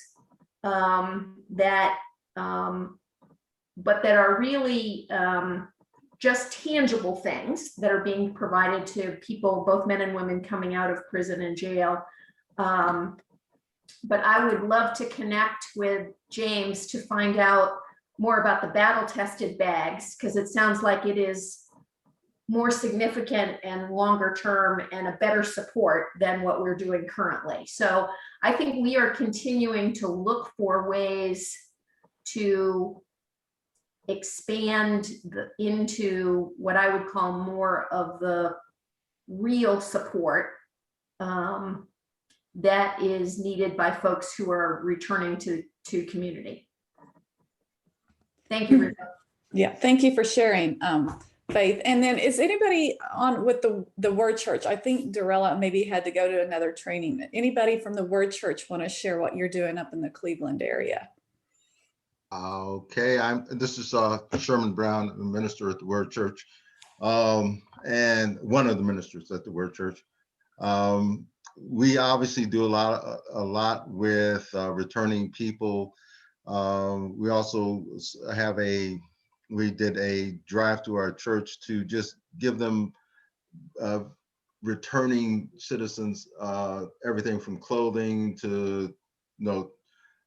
but that are really just tangible things that are being provided to people, both men and women coming out of prison and jail. But I would love to connect with James to find out more about the battle-tested bags, because it sounds like it is more significant and longer term and a better support than what we're doing currently. So I think we are continuing to look for ways to expand into what I would call more of the real support that is needed by folks who are returning to community. Thank you, Rita. Yeah, thank you for sharing, Faith. And then is anybody on with the Word Church? I think Dorella maybe had to go to another training. Anybody from the Word Church want to share what you're doing up in the Cleveland area? Okay, this is Sherman Brown, a minister at the Word Church, and one of the ministers at the Word Church. We obviously do a lot with returning people. We also we did a drive to our church to just give them returning citizens everything from clothing to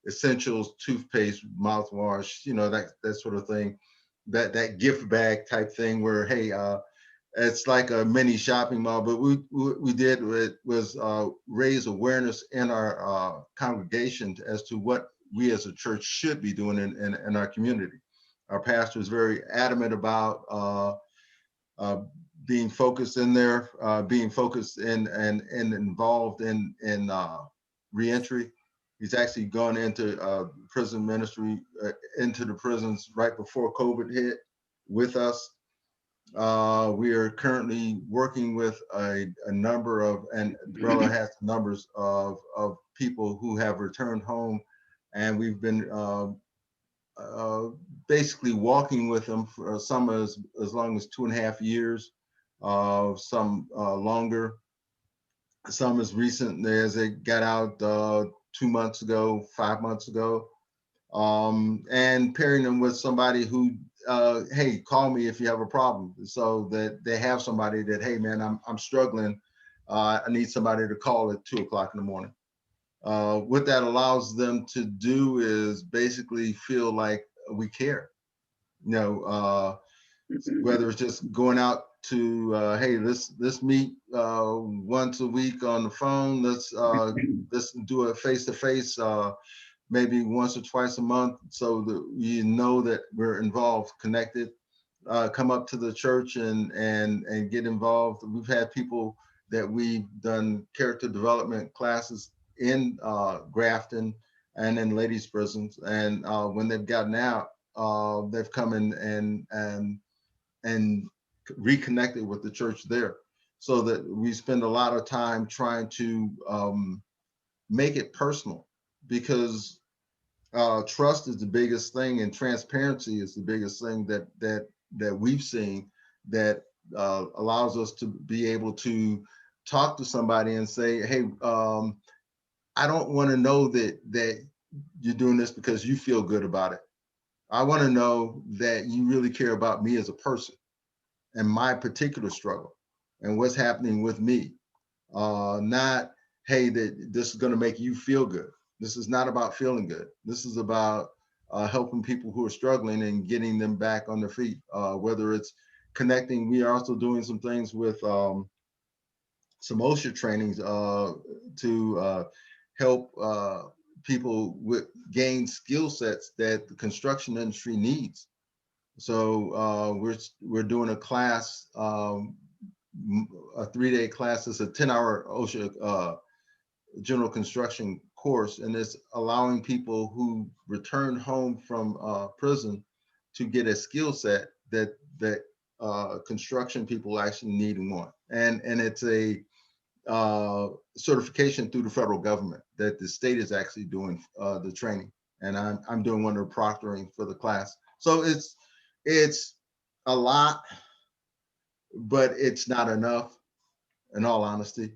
essentials, toothpaste, mouthwash, that sort of thing. That gift bag type thing where, hey, it's like a mini shopping mall, but we did was raise awareness in our congregation as to what we as a church should be doing in our community. Our pastor is very adamant about being focused in there, being focused in and involved in reentry. He's actually gone into prison ministry, into the prisons right before COVID hit with us. We are currently working with a number of, and Brella has numbers of people who have returned home, and we've been basically walking with them for some as long as 2.5 years, some longer, some as recent as they got out 2 months ago, 5 months ago, and pairing them with somebody who, hey, call me if you have a problem, so that they have somebody that, hey man, I'm struggling, I need somebody to call at 2 o'clock in the morning. What that allows them to do is basically feel like we care, whether it's just going out to, hey, let's meet once a week on the phone, let's do a face-to-face, maybe once or twice a month, so that you know that we're involved, connected. Come up to the church and get involved. We've had people that we've done character development classes in Grafton and in ladies' prisons, and when they've gotten out, they've come in and reconnected with the church there. So that we spend a lot of time trying to make it personal, because trust is the biggest thing, and transparency is the biggest thing that we've seen that allows us to be able to talk to somebody and say, hey, I don't want to know that you're doing this because you feel good about it. I want to know that you really care about me as a person and my particular struggle and what's happening with me. Not, hey, that this is going to make you feel good. This is not about feeling good. This is about helping people who are struggling and getting them back on their feet, whether it's connecting. We are also doing some things with some OSHA trainings to help people gain skill sets that the construction industry needs. So we're doing a class, a 3-day class. It's a 10-hour OSHA general construction course, and it's allowing people who return home from prison to get a skill set that construction people actually need and want. And it's a certification through the federal government that the state is actually doing the training, and I'm doing one of the proctoring for the class. So it's a lot, but it's not enough, in all honesty.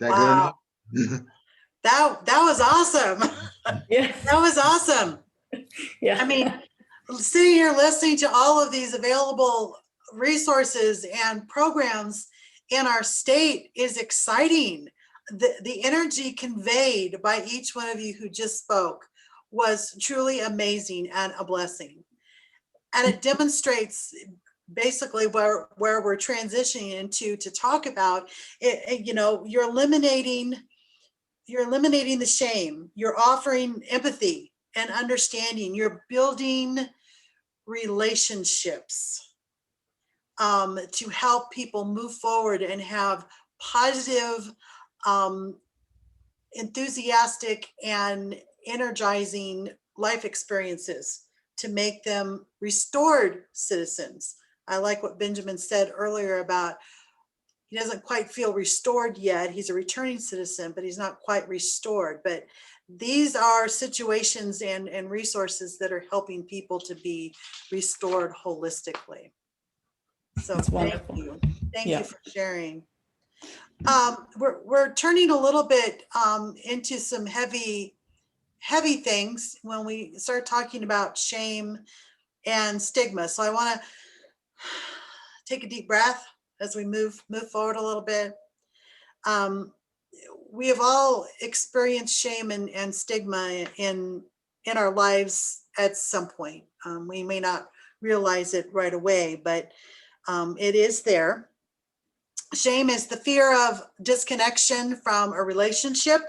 Wow. That was awesome. Yeah. That was awesome. Yeah. I mean, sitting here listening to all of these available resources and programs in our state is exciting. The energy conveyed by each one of you who just spoke was truly amazing and a blessing. And it demonstrates basically where we're transitioning into to talk about it. You're eliminating the shame, you're offering empathy and understanding, you're building relationships to help people move forward and have positive, enthusiastic and energizing life experiences to make them restored citizens. I like what Benjamin said earlier about he doesn't quite feel restored yet. He's a returning citizen, but he's not quite restored. But these are situations and resources that are helping people to be restored holistically. So That's thank wonderful. you. Thank Yeah. you for sharing. We're turning a little bit into some heavy things when we start talking about shame and stigma. So I want to take a deep breath as we move forward a little bit. We have all experienced shame and stigma in our lives at some point. We may not realize it right away, but it is there. Shame is the fear of disconnection from a relationship.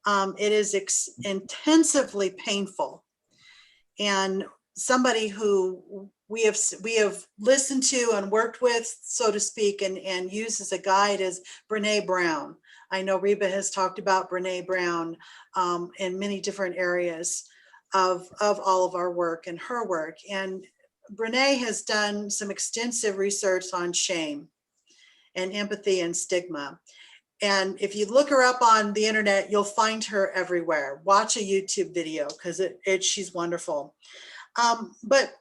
It is intensively painful. And somebody who we have listened to and worked with, so to speak, and used as a guide is Brene Brown. I know Reba has talked about Brene Brown in many different areas of all of our work and her work. And Brene has done some extensive research on shame and empathy and stigma. And if you look her up on the internet, you'll find her everywhere. Watch a YouTube video because she's wonderful. But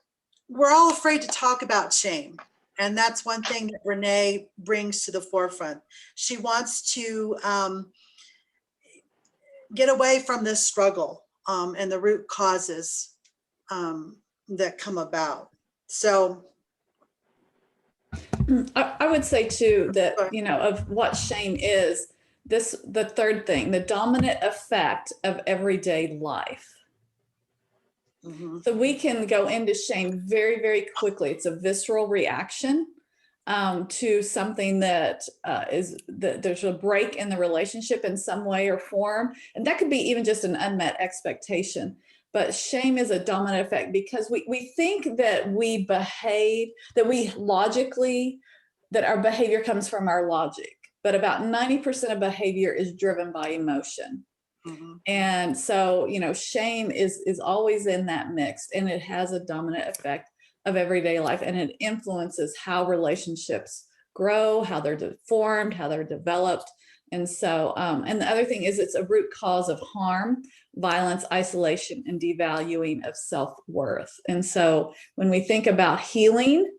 we're all afraid to talk about shame. And that's one thing that Brene brings to the forefront. She wants to get away from this struggle and the root causes that come about. So I would say too that, of what shame is, the third thing, the dominant effect of everyday life. So we can go into shame very, very quickly. It's a visceral reaction to something that there's a break in the relationship in some way or form. And that could be even just an unmet expectation. But shame is a dominant effect because we think that we behave, that our behavior comes from our logic. But about 90% of behavior is driven by emotion. And so, shame is always in that mix, and it has a dominant effect of everyday life, and it influences how relationships grow, how they're formed, how they're developed. And so, and the other thing is it's a root cause of harm, violence, isolation, and devaluing of self-worth. And so when we think about healing,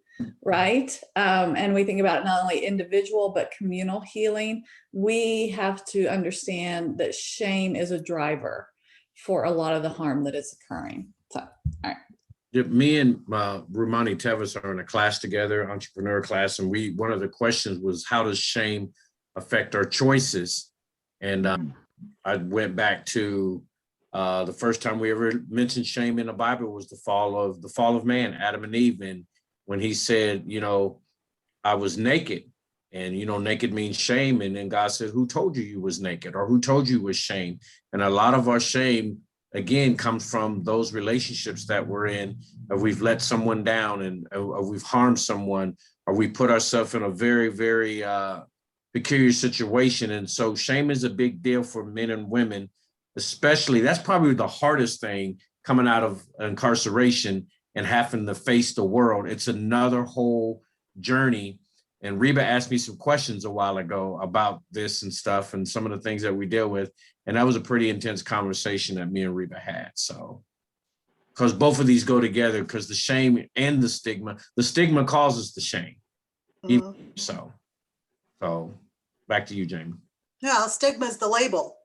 right, and we think about not only individual but communal healing, we have to understand that shame is a driver for a lot of the harm that is occurring. So, all right. Me and Rumani Tevis are in a class together, entrepreneur class, and one of the questions was, how does shame affect our choices? And I went back to the first time we ever mentioned shame in the Bible was the fall of man, Adam and Eve. And when he said, I was naked, and naked means shame. And then God said, who told you was naked, or who told you was shame? And a lot of our shame, again, comes from those relationships that we're in, or we've let someone down, and or we've harmed someone, or we put ourselves in a very, very peculiar situation. And so shame is a big deal for men and women, especially. That's probably the hardest thing coming out of incarceration and having to face the world. It's another whole journey. And Reba asked me some questions a while ago about this and stuff, and some of the things that we deal with. And that was a pretty intense conversation that me and Reba had. So, because both of these go together, because the shame and the stigma causes the shame. So back to you, Jami. Yeah, stigma is the label.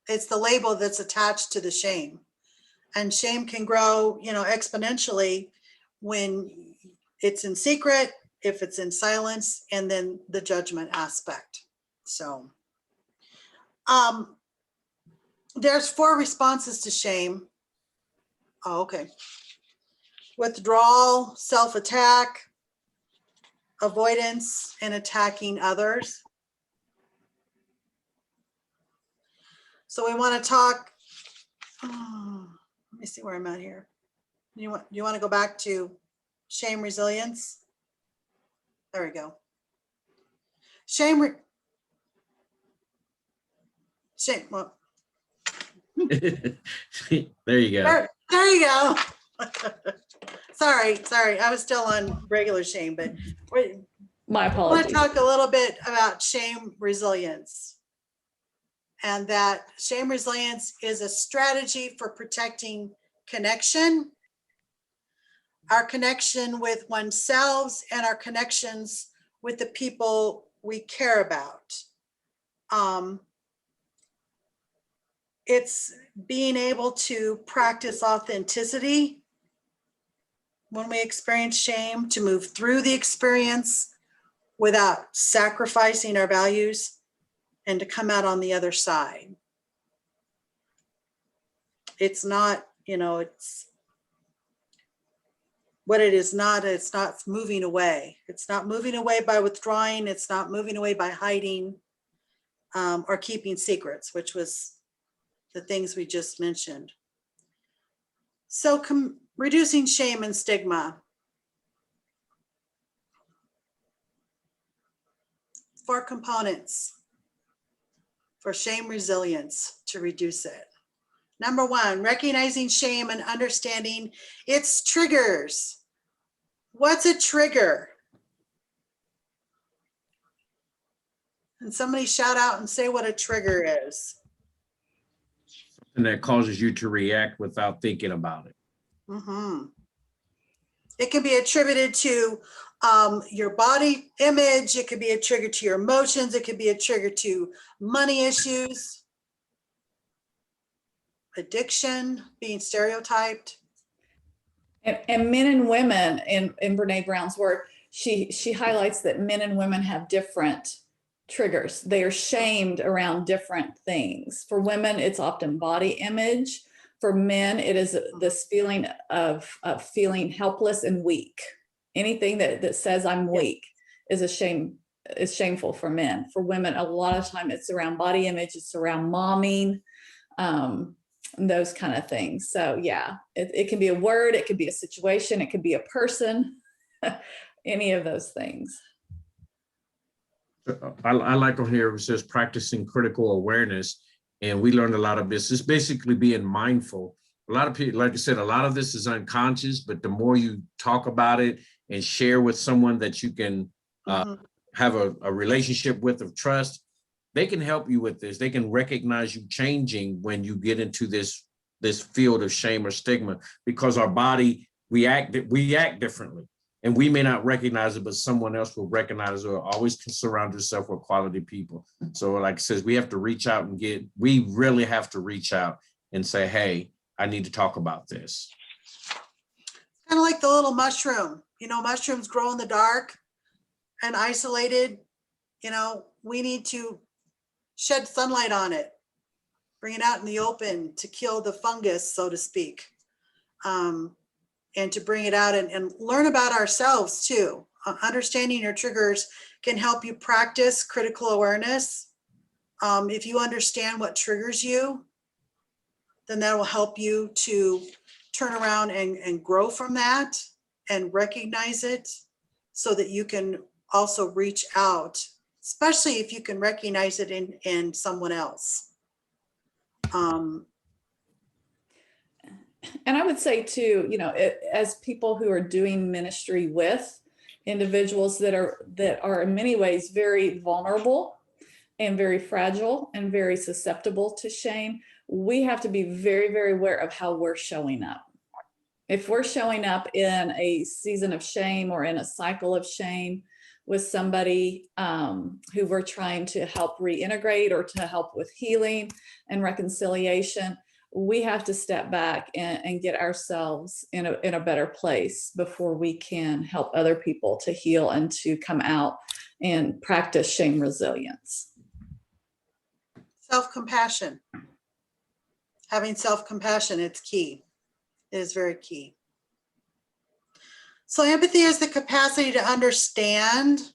It's the label that's attached to the shame. And shame can grow, exponentially when it's in secret, if it's in silence, and then the judgment aspect. So there's 4 responses to shame. Oh, okay. Withdrawal, self-attack, avoidance, and attacking others. So we want to talk, let me see where I'm at here. You want to go back to shame resilience? There we go. Well, there you go. There you go. Sorry. I was still on regular shame, but My I apologies. want to talk a little bit about shame resilience. And that shame resilience is a strategy for protecting connection, our connection with oneself and our connections with the people we care about. It's being able to practice authenticity when we experience shame, to move through the experience without sacrificing our values, and to come out on the other side. It's not, it's what it is not, it's not moving away. It's not moving away by withdrawing. It's not moving away by hiding or keeping secrets, which was the things we just mentioned. So reducing shame and stigma. 4 components for shame resilience to reduce it. Number 1, recognizing shame and understanding its triggers. What's a trigger? And somebody shout out and say what a trigger is. And that causes you to react without thinking about it. Mm-hmm. It can be attributed to your body image. It could be a trigger to your emotions. It could be a trigger to money issues, addiction, being stereotyped. And men and women, in Brene Brown's work, she highlights that men and women have different triggers. They are shamed around different things. For women, it's often body image. For men, it is this feeling of feeling helpless and weak. Anything that says I'm weak is shameful for men. For women, a lot of time it's around body image, it's around momming, those kind of things. So yeah, it can be a word, it could be a situation, it could be a person, any of those things. I like on here, it says practicing critical awareness. And we learned a lot of this. It's basically being mindful. A lot of people, like I said, a lot of this is unconscious, but the more you talk about it and share with someone that you can have a relationship with of trust, they can help you with this. They can recognize you changing when you get into this field of shame or stigma, because our body react differently. And we may not recognize it, but someone else will recognize it. Or always surround yourself with quality people. So like I says, we have to reach out we really have to reach out and say, hey, I need to talk about this. Kind of like the little mushroom, mushrooms grow in the dark and isolated. We need to shed sunlight on it, bring it out in the open to kill the fungus, so to speak. And to bring it out and learn about ourselves too. Understanding your triggers can help you practice critical awareness. If you understand what triggers you, then that will help you to turn around and grow from that and recognize it, so that you can also reach out, especially if you can recognize it in someone else. And I would say too, as people who are doing ministry with individuals that are in many ways very vulnerable and very fragile and very susceptible to shame, we have to be very, very aware of how we're showing up. If we're showing up in a season of shame or in a cycle of shame with somebody who we're trying to help reintegrate or to help with healing and reconciliation, we have to step back and get ourselves in a better place before we can help other people to heal and to come out and practice shame resilience. Self-compassion. Having self-compassion, it's key. It is very key. So empathy is the capacity to understand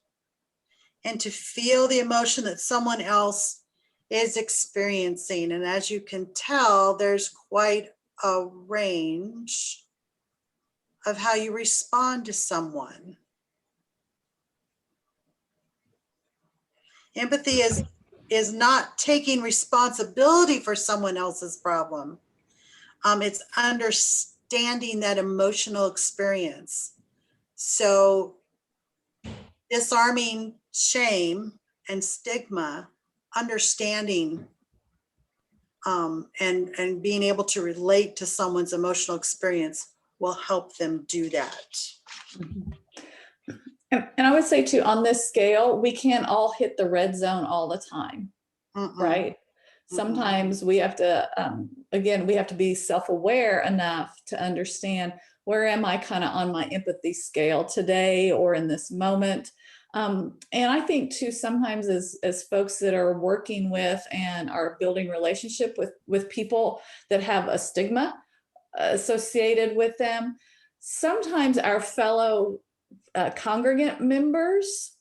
and to feel the emotion that someone else is experiencing. And as you can tell, there's quite a range of how you respond to someone. Empathy is not taking responsibility for someone else's problem. It's understanding that emotional experience. So disarming shame and stigma, understanding and being able to relate to someone's emotional experience will help them do that. And I would say too, on this scale, we can't all hit the red zone all the time, right? Sometimes we have to, again, we have to be self-aware enough to understand, where am I kind of on my empathy scale today or in this moment? And I think too, sometimes as folks that are working with and are building relationship with people that have a stigma associated with them, sometimes our fellow congregant members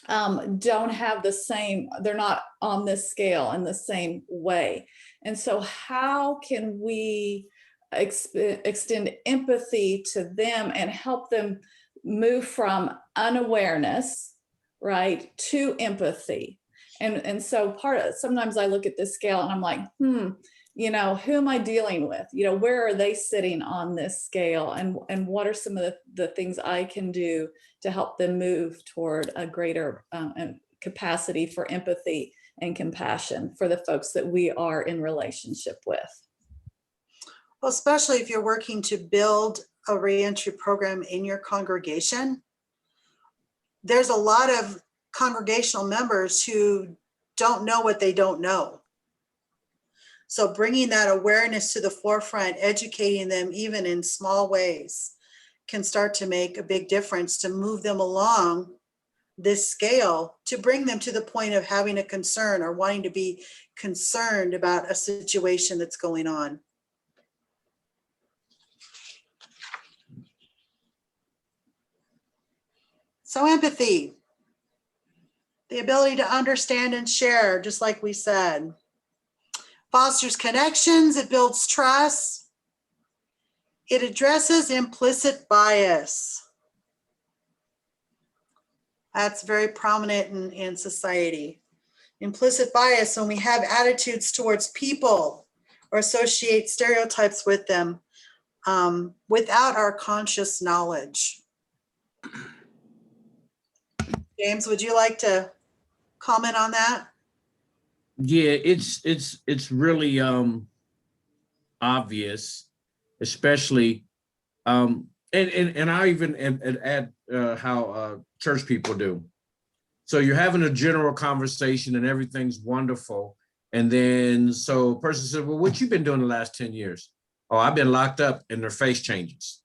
don't have the same, they're not on this scale in the same way. And so how can we extend empathy to them and help them move from unawareness, right, to empathy? And so sometimes I look at this scale and I'm like, you know, who am I dealing with? You know, where are they sitting on this scale? And what are some of the things I can do to help them move toward a greater capacity for empathy and compassion for the folks that we are in relationship with? Well, especially if you're working to build a reentry program in your congregation, there's a lot of congregational members who don't know what they don't know. So bringing that awareness to the forefront, educating them even in small ways, can start to make a big difference to move them along this scale, to bring them to the point of having a concern or wanting to be concerned about a situation that's going on. So empathy, the ability to understand and share, just like we said, fosters connections, it builds trust, it addresses implicit bias. That's very prominent in society. Implicit bias, when we have attitudes towards people or associate stereotypes with them without our conscious knowledge. James, would you like to comment on that? Yeah, it's really obvious, especially and I even add how church people do. So you're having a general conversation and everything's wonderful, and then so a person says, well, what you been doing the last 10 years? Oh, I've been locked up, and their face changes.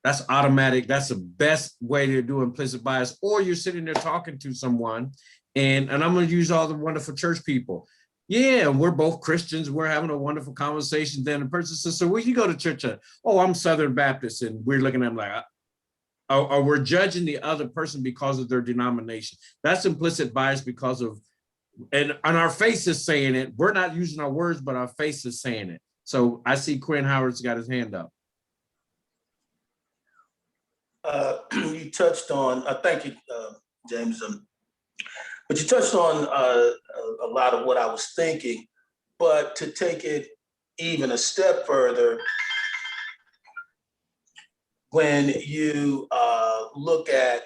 That's automatic. That's the best way to do implicit bias. Or you're sitting there talking to someone, and I'm going to use all the wonderful church people. Yeah, we're both Christians. We're having a wonderful conversation. Then the person says, so where you go to church at? Oh, I'm Southern Baptist. And we're looking at them like, or we're judging the other person because of their denomination. That's implicit bias because of, and our face is saying it. We're not using our words, but our face is saying it. So I see Quinn Howard's got his hand up. You touched on, thank you, James, but you touched on a lot of what I was thinking, but to take it even a step further, when you look at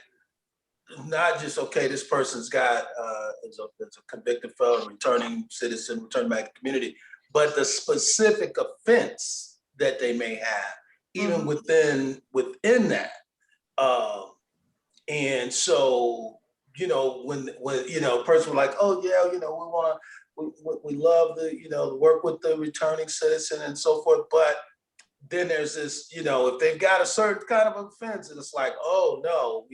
not just, okay, this person's got, is a convicted felon, returning citizen, returning back to the community, but the specific offense that they may have, even within that. And so, you know, when you know, a person was like, oh yeah, you know, we love the work with the returning citizen and so forth, but then there's this, you know, if they've got a certain kind of offense, and it's like, oh no,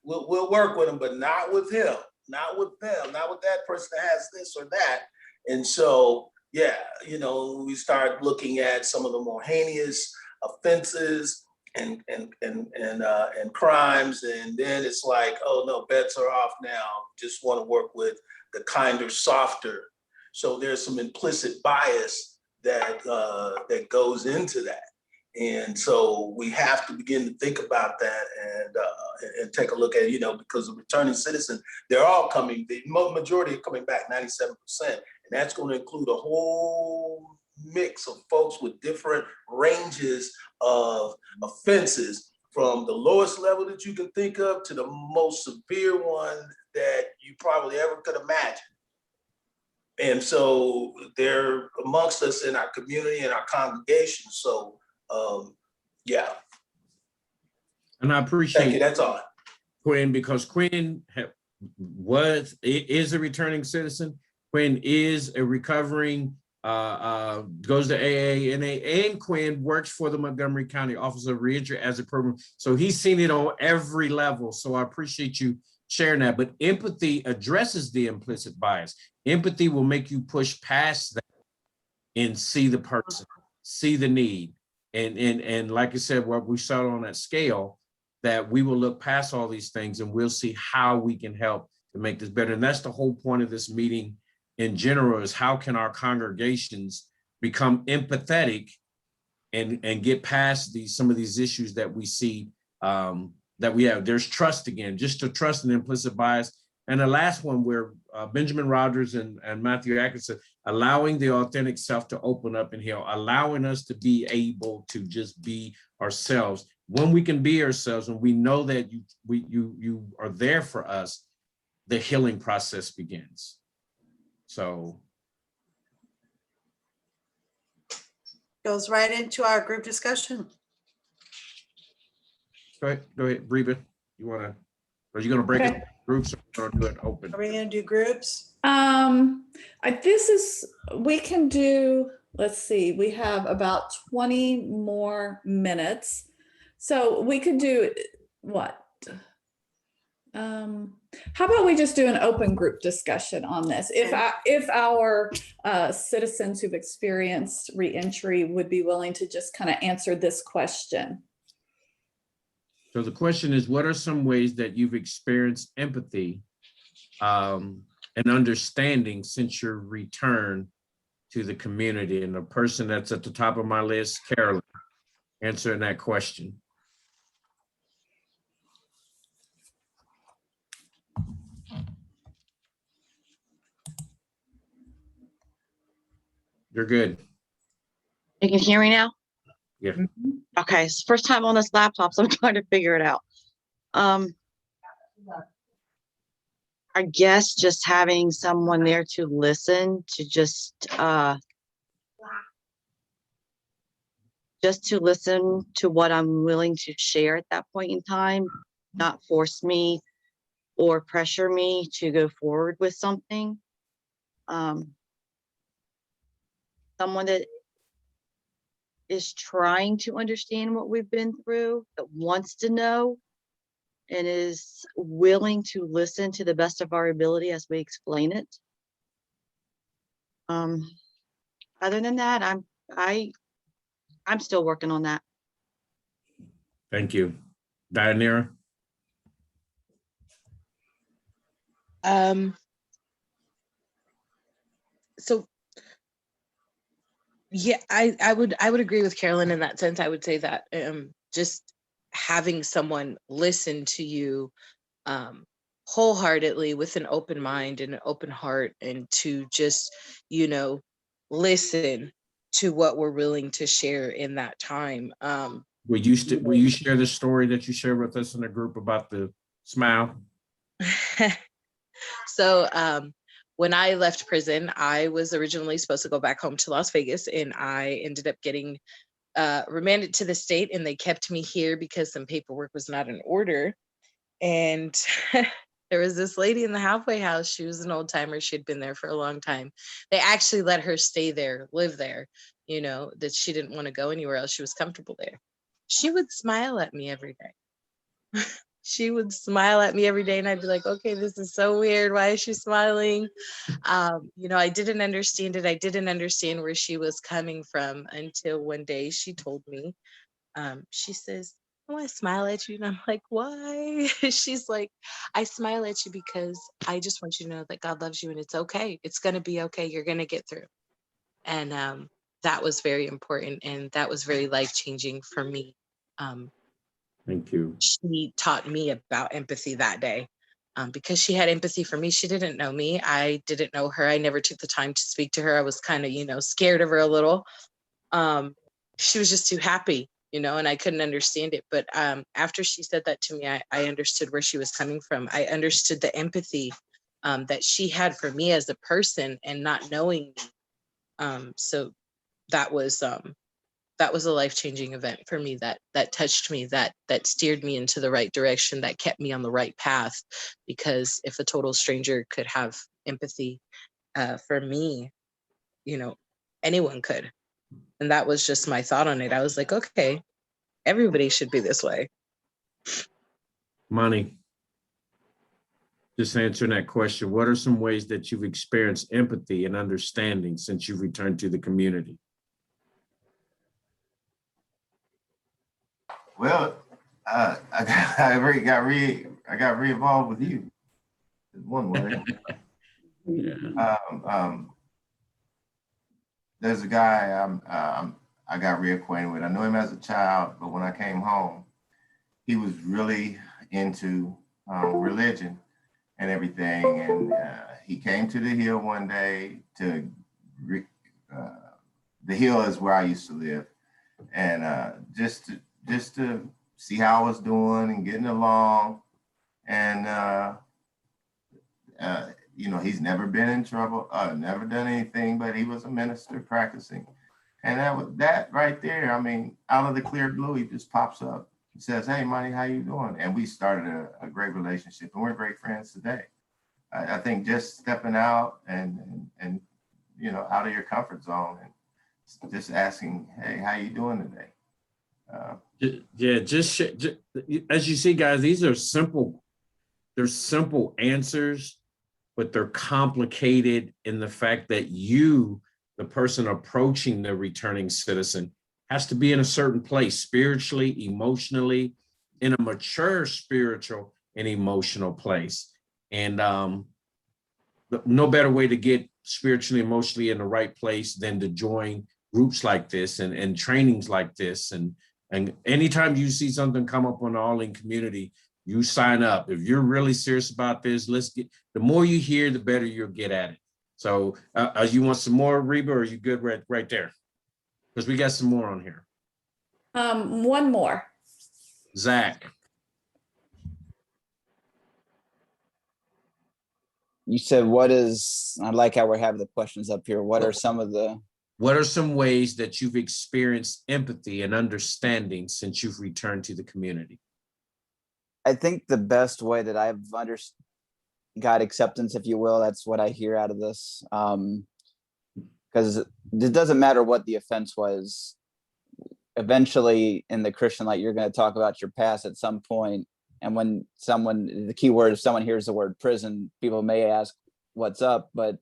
we'll work with them, but not with him, not with them, not with that person that has this or that. And so, yeah, you know, we start looking at some of the more heinous offenses and crimes, and then it's like, oh no, bets are off now. Just want to work with the kinder, softer. So there's some implicit bias that goes into that, and so we have to begin to think about that and take a look at, you know, because the returning citizens, they're all coming. The majority are coming back, 97%, and that's going to include a whole mix of folks with different ranges of offenses, from the lowest level that you can think of to the most severe one that you probably ever could imagine. And so they're amongst us in our community and our congregation. So Yeah, And I thank appreciate you, that's all. Quinn, because Quinn is a returning citizen. Quinn is a recovering, goes to AA, NA, and Quinn works for the Montgomery County Office of Reentry as a program. So he's seen it on every level. So I appreciate you sharing that. But empathy addresses the implicit bias. Empathy will make you push past that and see the person, see the need. And like I said, what we saw on that scale, that we will look past all these things and we'll see how we can help to make this better. And that's the whole point of this meeting in general, is how can our congregations become empathetic and get past some of these issues that we see, that we have. There's trust again, just to trust and implicit bias. And the last one where Benjamin Rogers and Matthew Atkinson, allowing the authentic self to open up and heal, allowing us to be able to just be ourselves. When we can be ourselves and we know that you are there for us, the healing process begins. So. Goes right into our group discussion. Go ahead, Reba. Are you gonna break Okay. it groups or do it open? Are we gonna do groups? We can do, let's see, we have about 20 more minutes. So we could do what? How about we just do an open group discussion on this? If our citizens who've experienced reentry would be willing to just kind of answer this question. So the question is, what are some ways that you've experienced empathy and understanding since your return to the community? And the person that's at the top of my list, Carolyn, answering that question. You're good. You can hear me now? Yeah. Okay, it's first time on this laptop, so I'm trying to figure it out. I guess just having someone there to listen, to just to listen to what I'm willing to share at that point in time, not force me or pressure me to go forward with something. Someone that is trying to understand what we've been through, that wants to know and is willing to listen to the best of our ability as we explain it. Other than that, I'm still working on that. Thank you. Dianira? So yeah, I would agree with Carolyn in that sense. I would say that just having someone listen to you wholeheartedly with an open mind and an open heart, and to just, listen to what we're willing to share in that time. Will you share the story that you shared with us in the group about the smile? So when I left prison, I was originally supposed to go back home to Las Vegas, and I ended up getting remanded to the state, and they kept me here because some paperwork was not in order. And there was this lady in the halfway house. She was an old timer. She had been there for a long time. They actually let her stay there, live there, that she didn't want to go anywhere else. She was comfortable there. She would smile at me every day. She would smile at me every day, and I'd be like, okay, this is so weird. Why is she smiling? I didn't understand it. I didn't understand where she was coming from until one day she told me, she says, oh, I smile at you. And I'm like, why? She's like, I smile at you because I just want you to know that God loves you, and it's okay. It's going to be okay. You're going to get through. And that was very important. And that was very life-changing for me. Thank you. She taught me about empathy that day because she had empathy for me. She didn't know me. I didn't know her. I never took the time to speak to her. I was kind of, scared of her a little. She was just too happy, and I couldn't understand it. But after she said that to me, I understood where she was coming from. I understood the empathy that she had for me as a person and not knowing me. So that was that was a life-changing event for me, that touched me, that steered me into the right direction, that kept me on the right path. Because if a total stranger could have empathy for me, you know, anyone could. And that was just my thought on it. I was like, okay, everybody should be this way. Money. Just answering that question, what are some ways that you've experienced empathy and understanding since you've returned to the community? Well, I got re-involved with you. Is one way. Yeah. There's a guy I got reacquainted with. I knew him as a child, but when I came home, he was really into religion and everything. And he came to the Hill one day the Hill is where I used to live. And just to see how I was doing and getting along. And, you know, he's never been in trouble, never done anything, but he was a minister practicing. And that right there, I mean, out of the clear blue, he just pops up. He says, "Hey, Money, how you doing?" And we started a great relationship, and we're great friends today. I think just stepping out and you know, out of your comfort zone and just asking, "Hey, how you doing today?" Yeah, as you see, guys, these are simple. They're simple answers, but they're complicated in the fact that you, the person approaching the returning citizen, has to be in a certain place spiritually, emotionally, in a mature spiritual and emotional place. And no better way to get spiritually, emotionally in the right place than to join groups like this and trainings like this. And anytime you see something come up on the All In community, you sign up. If you're really serious about this, the more you hear, the better you'll get at it. So you want some more, Reba, or are you good right there? Because we got some more on here. One more. Zach. You said, I like how we're having the questions up here. What are some ways that you've experienced empathy and understanding since you've returned to the community? I think the best way that I've got acceptance, if you will, that's what I hear out of this. Because it doesn't matter what the offense was. Eventually in the Christian light, you're going to talk about your past at some point. And when the key word, if someone hears the word prison, people may ask what's up. But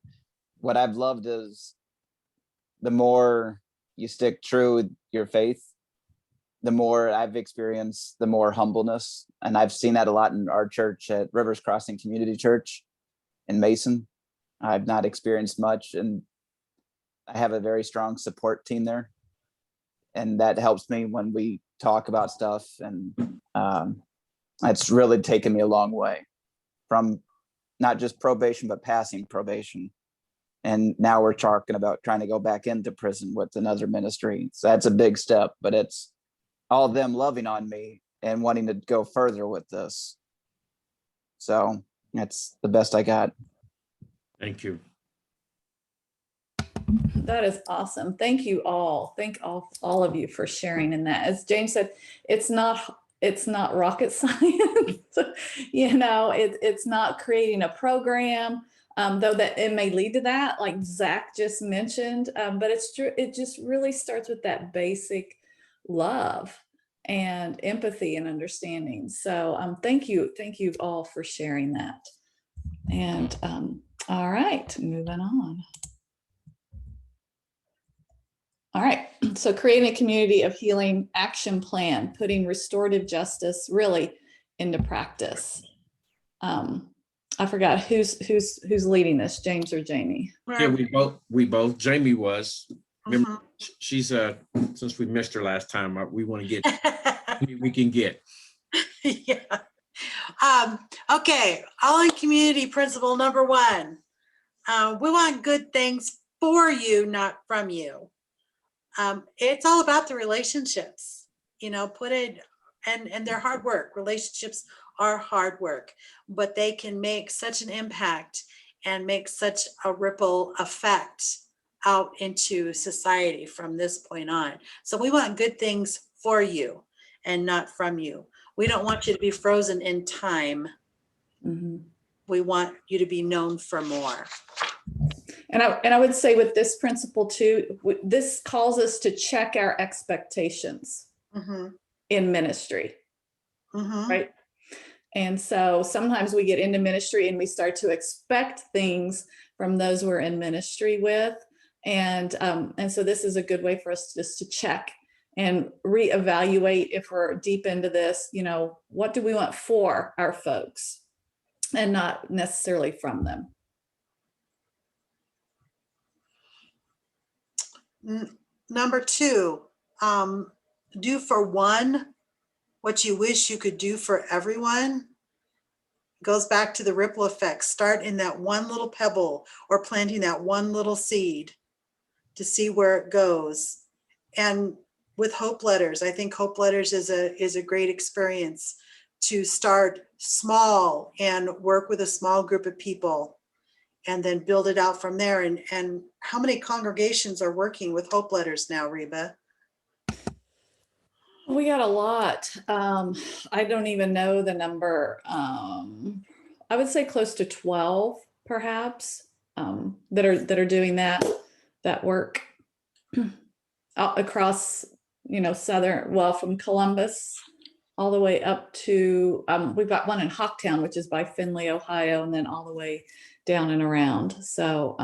what I've loved is the more you stick true with your faith, the more I've experienced, the more humbleness. And I've seen that a lot in our church at Rivers Crossing Community Church in Mason. I've not experienced much, and I have a very strong support team there. And that helps me when we talk about stuff. And it's really taken me a long way from not just probation, but passing probation. And now we're talking about trying to go back into prison with another ministry. So that's a big step, but it's all of them loving on me and wanting to go further with this. So that's the best I got. Thank you. That is awesome. Thank you all. Thank all of you for sharing in that. As James said, it's not rocket science. You know, it's not creating a program, though that it may lead to that, like Zach just mentioned. But it's true. It just really starts with that basic love and empathy and understanding. So thank you all for sharing that. And all right, moving on. All right, so creating a community of healing action plan, putting restorative justice really into practice. I forgot who's leading this, James or Jami? Yeah, we both. Jami was. Remember, she's since we missed her last time, we want to get we can get. Yeah. Okay, All In community principle number 1. We want good things for you, not from you. It's all about the relationships, you know, and they're hard work. Relationships are hard work, but they can make such an impact and make such a ripple effect out into society from this point on. So we want good things for you and not from you. We don't want you to be frozen in time. Mhm. We want you to be known for more. And I would say with this principle too, this calls us to check our expectations Mhm. in ministry, Mhm. right? And so sometimes we get into ministry and we start to expect things from those we're in ministry with. And so this is a good way for us just to check and reevaluate if we're deep into this, you know, what do we want for our folks and not necessarily from them. Number 2, do for one what you wish you could do for everyone. Goes back to the ripple effect. Start in that one little pebble or planting that one little seed to see where it goes. And with Hope Letters, I think Hope Letters is a great experience to start small and work with a small group of people and then build it out from there. And how many congregations are working with Hope Letters now, Reba? We got a lot. I don't even know the number. I would say close to 12, perhaps, that are doing that work across, you know, from Columbus all the way up to we've got one in Hawktown, which is by Findlay, Ohio, and then all the way down and around. So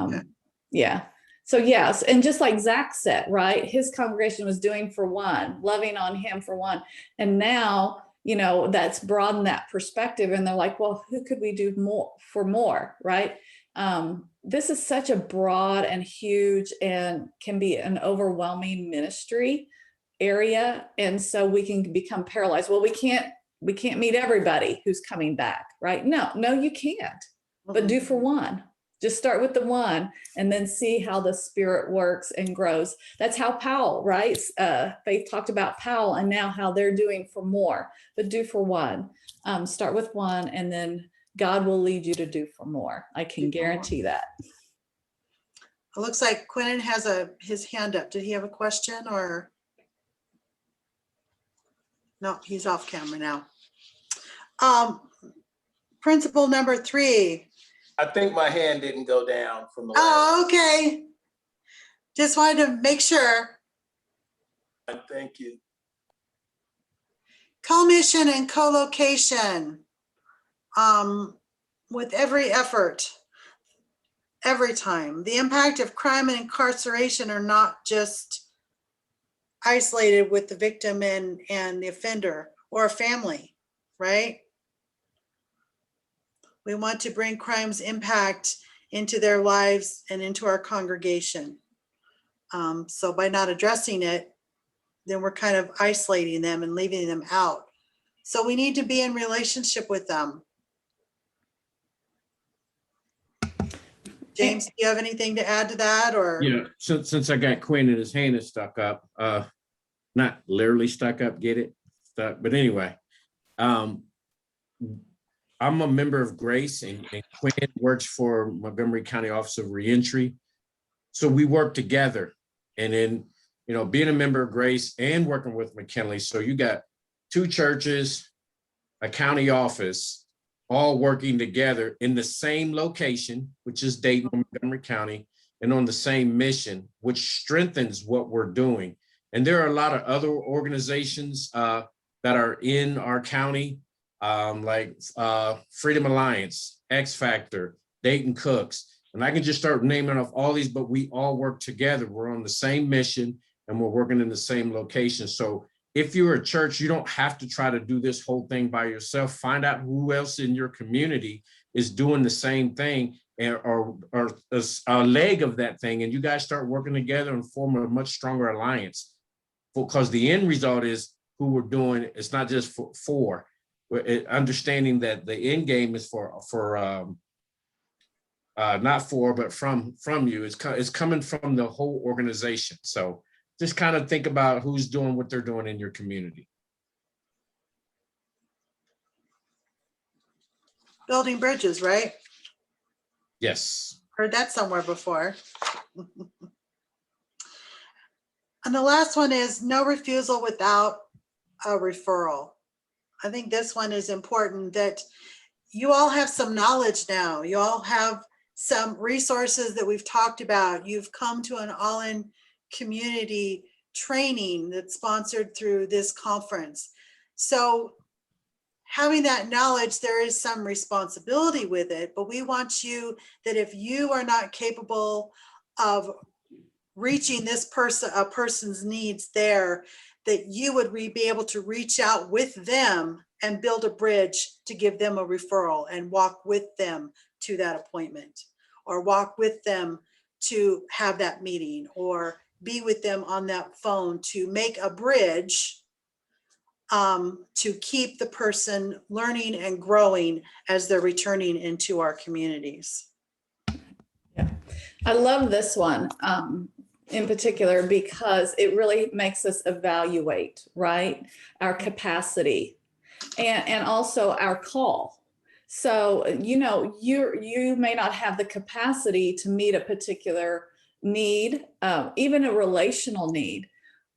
yeah. So yes, and just like Zach said, right, his congregation was doing for one, loving on him for one. And now, you know, that's broadened that perspective. And they're like, well, who could we do more, right? This is such a broad and huge and can be an overwhelming ministry area. And so we can become paralyzed. Well, we can't meet everybody who's coming back, right? No, you can't, but do for one. Just start with the one and then see how the Spirit works and grows. That's how Powell, right? Faith talked about Powell and now how they're doing for more, but do for one. Start with one and then God will lead you to do for more. I can guarantee that. It looks like Quentin has his hand up. Did he have a question or? No, he's off camera now. Principle number 3. I think my hand didn't go down from the last. Oh, okay. Just wanted to make sure. Thank you. Co-mission and co-location. With every effort, every time. The impact of crime and incarceration are not just isolated with the victim and the offender or a family, right? We want to bring crime's impact into their lives and into our congregation. So by not addressing it, then we're kind of isolating them and leaving them out. So we need to be in relationship with them. James, do you have anything to add to that or? Yeah, since I got Quinn and his hand is stuck up, not literally stuck up, get it? Stuck, but anyway, I'm a member of Grace and Quinn works for Montgomery County Office of Reentry. So we work together and then, you know, being a member of Grace and working with McKinley. So you got 2 churches, a county office, all working together in the same location, which is Dayton, Montgomery County, and on the same mission, which strengthens what we're doing. And there are a lot of other organizations that are in our county, like Freedom Alliance, X Factor, Dayton Cooks, and I can just start naming off all these, but we all work together. We're on the same mission and we're working in the same location. So if you're a church, you don't have to try to do this whole thing by yourself. Find out who else in your community is doing the same thing or a leg of that thing. And you guys start working together and form a much stronger alliance. Because the end result is who we're doing. It's not just for understanding that the end game is for not for, but from you. It's coming from the whole organization. So just kind of think about who's doing what they're doing in your community. Building bridges, right? Yes. Heard that somewhere before. And the last one is no refusal without a referral. I think this one is important, that you all have some knowledge now. You all have some resources that we've talked about. You've come to an all-in community training that's sponsored through this conference. So having that knowledge, there is some responsibility with it, but we want you, that if you are not capable of reaching this person, a person's needs there, that you would be able to reach out with them and build a bridge to give them a referral and walk with them to that appointment, or walk with them to have that meeting, or be with them on that phone to make a bridge to keep the person learning and growing as they're returning into our communities. Yeah, I love this one in particular because it really makes us evaluate, right, our capacity and also our call. So, you know, you may not have the capacity to meet a particular need, even a relational need,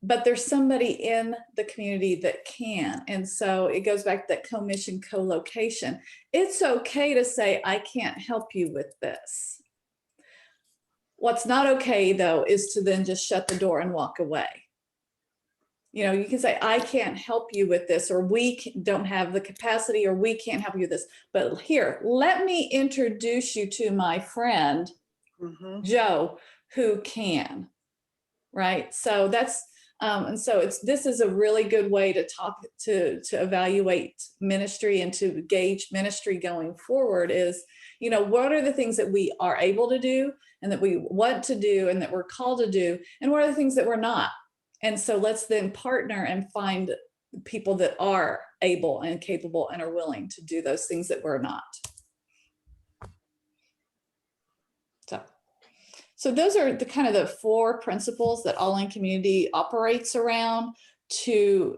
but there's somebody in the community that can. And so it goes back to that co-mission, co-location. It's okay to say, I can't help you with this. What's not okay, though, is to then just shut the door and walk away. You know, you can say, I can't help you with this, or we don't have the capacity, or we can't help you with this. But here, let me introduce you to my friend, Joe, who can, right? So that's, and so this is a really good way to talk, to evaluate ministry and to gauge ministry going forward is, you know, what are the things that we are able to do and that we want to do and that we're called to do, and what are the things that we're not? And so let's then partner and find people that are able and capable and are willing to do those things that we're not. So those are the kind of the 4 principles that All In Community operates around to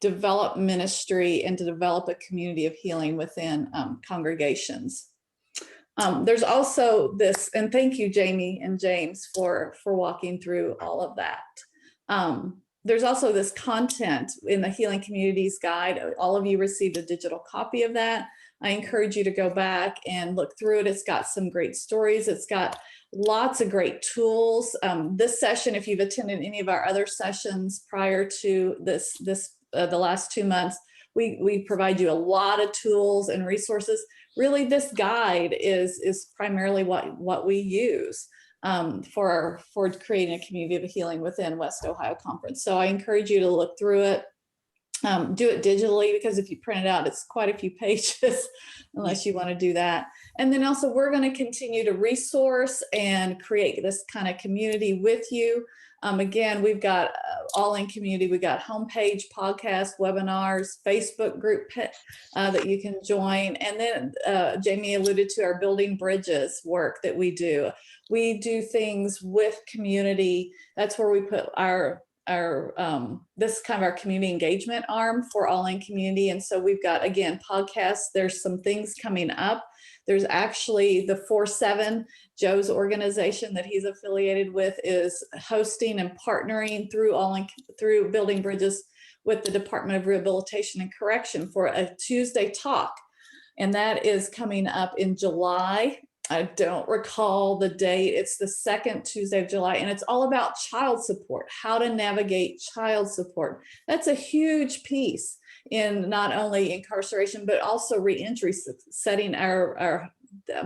develop ministry and to develop a community of healing within congregations. There's also this, and thank you, Jami and James, for walking through all of that. There's also this content in the Healing Communities Guide. All of you received a digital copy of that. I encourage you to go back and look through it. It's got some great stories. It's got lots of great tools. This session, if you've attended any of our other sessions prior to this, the last 2 months, we provide you a lot of tools and resources. Really, this guide is primarily what we use for creating a community of healing within West Ohio Conference. So I encourage you to look through it. Do it digitally, because if you print it out, it's quite a few pages unless you want to do that. And then also we're going to continue to resource and create this kind of community with you. Again, we've got All In Community. We've got homepage, podcast, webinars, Facebook group that you can join. And then Jami alluded to our Building Bridges work that we do. We do things with community. That's where we put this is kind of our community engagement arm for All In Community. And so we've got, again, podcasts. There's some things coming up. There's actually the 4-7, Joe's organization that he's affiliated with, is hosting and partnering through Building Bridges with the Department of Rehabilitation and Correction for a Tuesday talk. And that is coming up in July. I don't recall the date. It's the 2nd Tuesday of July, and it's all about child support, how to navigate child support. That's a huge piece in not only incarceration, but also reentry, setting our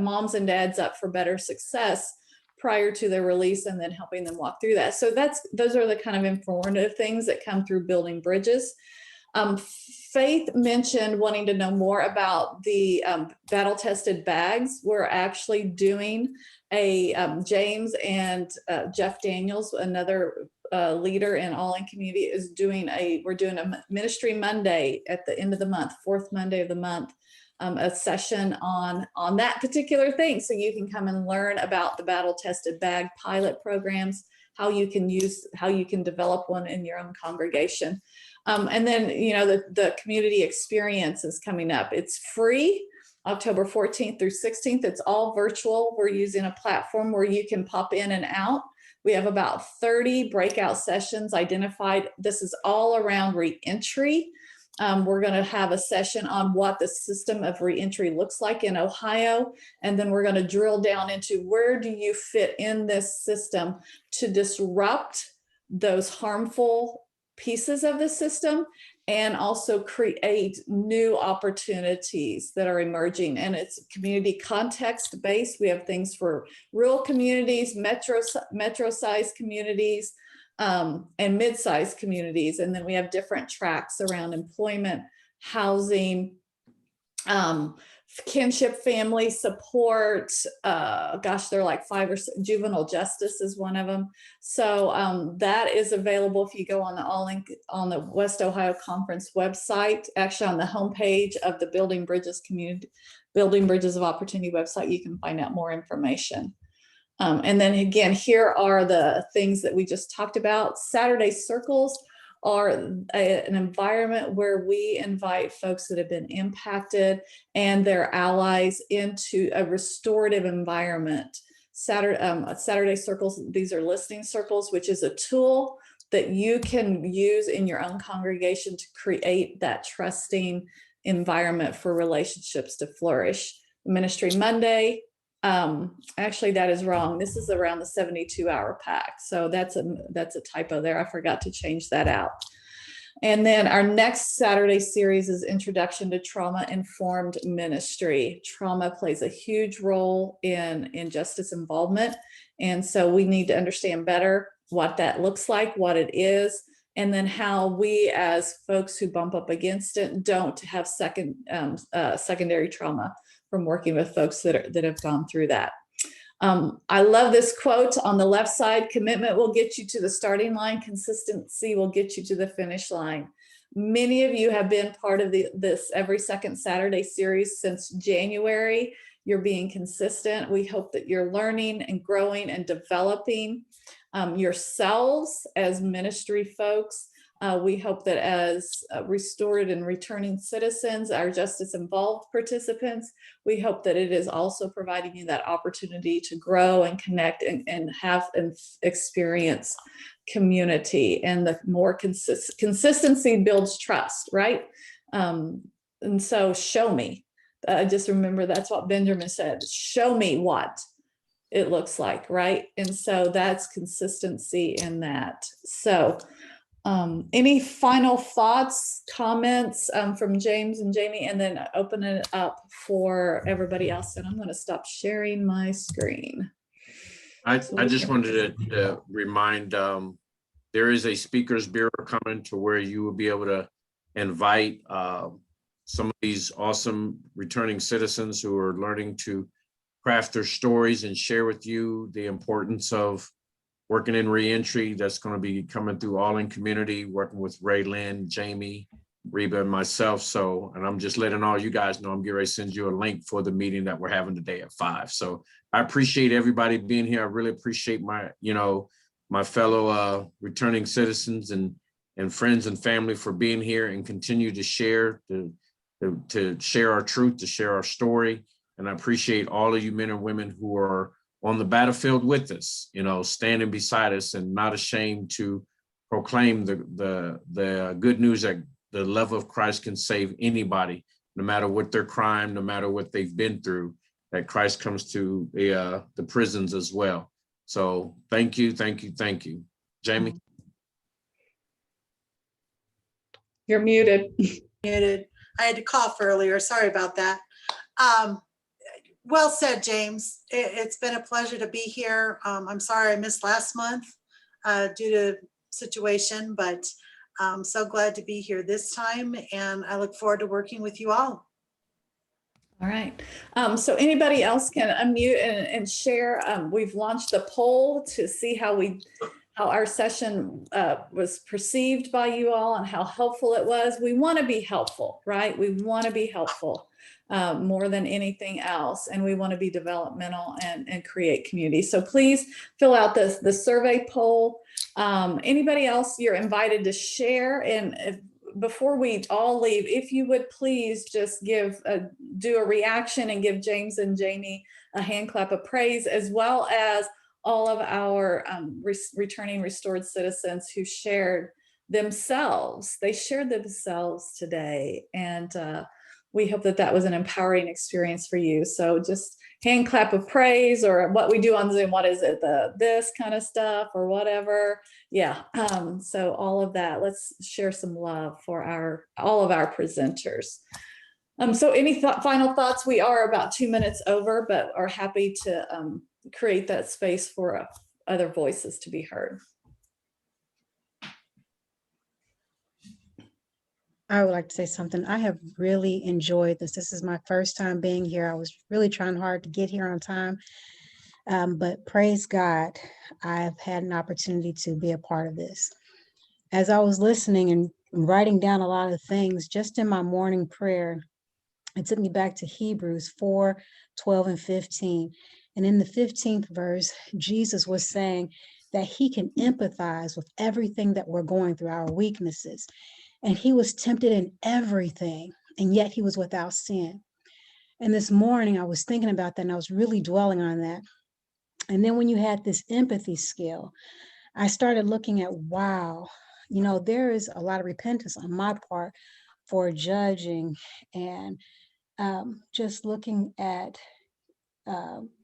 moms and dads up for better success prior to their release, and then helping them walk through that. So those are the kind of informative things that come through Building Bridges. Faith mentioned wanting to know more about the battle-tested bags. We're actually doing James and Jeff Daniels, another leader in All In Community, we're doing a Ministry Monday at the end of the month, 4th Monday of the month, a session on that particular thing. So you can come and learn about the battle-tested bag pilot programs, how you can develop one in your own congregation. And then, you know, the community experience is coming up. It's free, October 14th through 16th. It's all virtual. We're using a platform where you can pop in and out. We have about 30 breakout sessions identified. This is all around reentry. We're going to have a session on what the system of reentry looks like in Ohio. And then we're going to drill down into where do you fit in this system to disrupt those harmful pieces of the system and also create new opportunities that are emerging. And it's community context based. We have things for rural communities, metro-sized communities, and mid-sized communities. And then we have different tracks around employment, housing, kinship, family support. Gosh, they're like 5 or 6. Juvenile justice is one of them. So that is available if you go on the West Ohio Conference website. Actually, on the homepage of the Building Bridges of Opportunity website, you can find out more information. And then again, here are the things that we just talked about. Saturday circles are an environment where we invite folks that have been impacted and their allies into a restorative environment. Saturday circles, these are listening circles, which is a tool that you can use in your own congregation to create that trusting environment for relationships to flourish. Ministry Monday, actually that is wrong. This is around the 72-hour pack. So that's a typo there. I forgot to change that out. And then our next Saturday series is Introduction to Trauma-Informed Ministry. Trauma plays a huge role in justice involvement. And so we need to understand better what that looks like, what it is, and then how we as folks who bump up against it don't have secondary trauma from working with folks that have gone through that. I love this quote on the left side: commitment will get you to the starting line, consistency will get you to the finish line. Many of you have been part of this Every Second Saturday series since January. You're being consistent. We hope that you're learning and growing and developing yourselves as ministry folks. We hope that as restored and returning citizens, our justice involved participants, we hope that it is also providing you that opportunity to grow and connect and have and experience community. And the more consistency builds trust, right? And so show me. Just remember that's what Benjamin said, show me what it looks like, right? And so that's consistency in that. So any final thoughts, comments from James and Jami, and then open it up for everybody else. And I'm going to stop sharing my screen. I just wanted to remind, there is a speakers bureau coming to where you will be able to invite some of these awesome returning citizens who are learning to craft their stories and share with you the importance of working in reentry. That's going to be coming through All In Community, working with Ray Lynn, Jami, Reba, and myself. So, and I'm just letting all you guys know I'm getting ready to send you a link for the meeting that we're having today at 5. So I appreciate everybody being here. I really appreciate my fellow returning citizens and friends and family for being here and continue to share, to share our truth, to share our story. And I appreciate all of you men and women who are on the battlefield with us, standing beside us and not ashamed to proclaim the good news that the love of Christ can save anybody, no matter what their crime, no matter what they've been through, that Christ comes to the prisons as well. So thank you, thank you, thank you. Jami? You're muted. Muted. I had to cough earlier. Sorry about that. Well said, James. It's been a pleasure to be here. I'm sorry I missed last month due to situation, but I'm so glad to be here this time, and I look forward to working with you all. All right. So anybody else can unmute and share. We've launched the poll to see how our session was perceived by you all and how helpful it was. We want to be helpful, right? We want to be helpful more than anything else. And we want to be developmental and create community. So please fill out the survey poll. Anybody else, you're invited to share. And before we all leave, if you would please just do a reaction and give James and Jami a hand clap of praise, as well as all of our returning restored citizens who shared themselves. They shared themselves today. And we hope that that was an empowering experience for you. So just hand clap of praise, or what we do on Zoom, what is it, this kind of stuff or whatever. Yeah, so all of that, let's share some love for all of our presenters. So any final thoughts? We are about 2 minutes over, but are happy to create that space for other voices to be heard. I would like to say something. I have really enjoyed this. This is my first time being here. I was really trying hard to get here on time. But praise God, I've had an opportunity to be a part of this. As I was listening and writing down a lot of things, just in my morning prayer, it took me back to Hebrews 4:12 and 15. And in the 15th verse, Jesus was saying that he can empathize with everything that we're going through, our weaknesses. And he was tempted in everything, and yet he was without sin. And this morning I was thinking about that, and I was really dwelling on that. And then when you had this empathy skill, I started looking at, wow, there is a lot of repentance on my part for judging and just looking at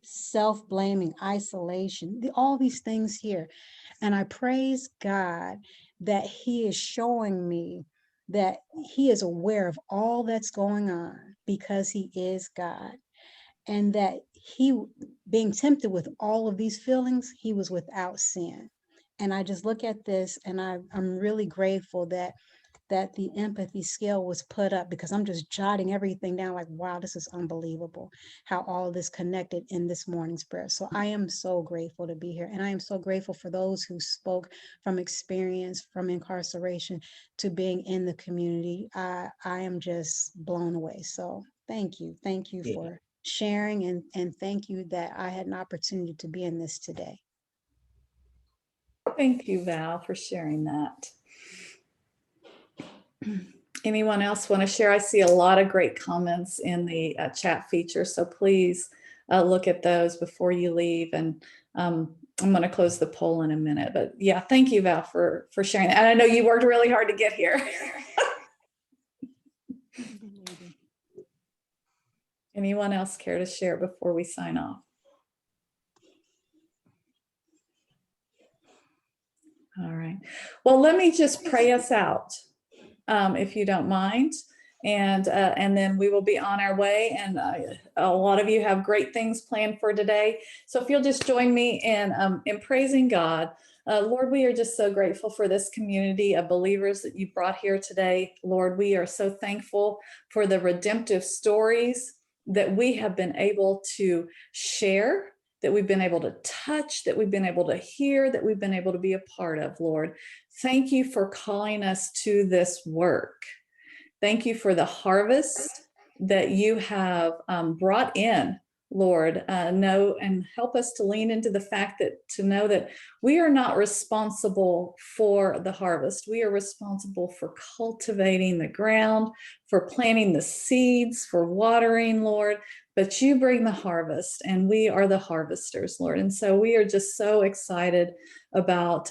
self-blaming, isolation, all these things here. And I praise God that he is showing me that he is aware of all that's going on because he is God. And that he, being tempted with all of these feelings, he was without sin. And I just look at this and I'm really grateful that the empathy scale was put up, because I'm just jotting everything down like, wow, this is unbelievable how all this connected in this morning's prayer. So I am so grateful to be here. And I am so grateful for those who spoke from experience, from incarceration to being in the community. I am just blown away. So thank you. Thank you for sharing, and thank you that I had an opportunity to be in this today. Thank you, Val, for sharing that. Anyone else want to share? I see a lot of great comments in the chat feature, so please look at those before you leave. And I'm going to close the poll in a minute. But yeah, thank you, Val, for sharing that. And I know you worked really hard to get here. Anyone else care to share before we sign off? All right. Well, let me just pray us out, if you don't mind. And then we will be on our way. And a lot of you have great things planned for today. So if you'll just join me in praising God. Lord, we are just so grateful for this community of believers that you brought here today. Lord, we are so thankful for the redemptive stories that we have been able to share, that we've been able to touch, that we've been able to hear, that we've been able to be a part of, Lord. Thank you for calling us to this work. Thank you for the harvest that you have brought in, Lord. Know and help us to lean into the fact to know that we are not responsible for the harvest. We are responsible for cultivating the ground, for planting the seeds, for watering, Lord. But you bring the harvest, and we are the harvesters, Lord. And so we are just so excited about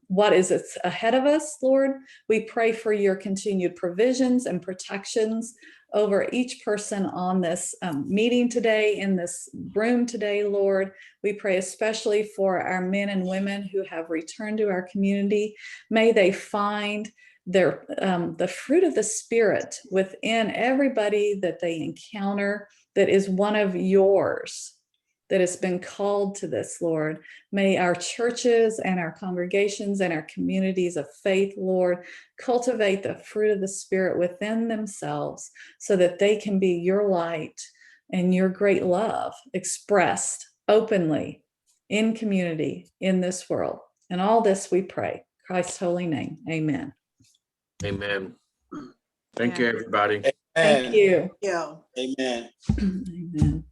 what is ahead of us, Lord. We pray for your continued provisions and protections over each person on this meeting today, in this room today, Lord. We pray especially for our men and women who have returned to our community. May they find the fruit of the Spirit within everybody that they encounter, that is one of yours, that has been called to this, Lord. May our churches and our congregations and our communities of faith, Lord, cultivate the fruit of the Spirit within themselves so that they can be your light and your great love expressed openly in community in this world. And all this we pray, in Christ's holy name, amen. Amen. Thank you, everybody. Thank you. Yeah. Amen. Amen.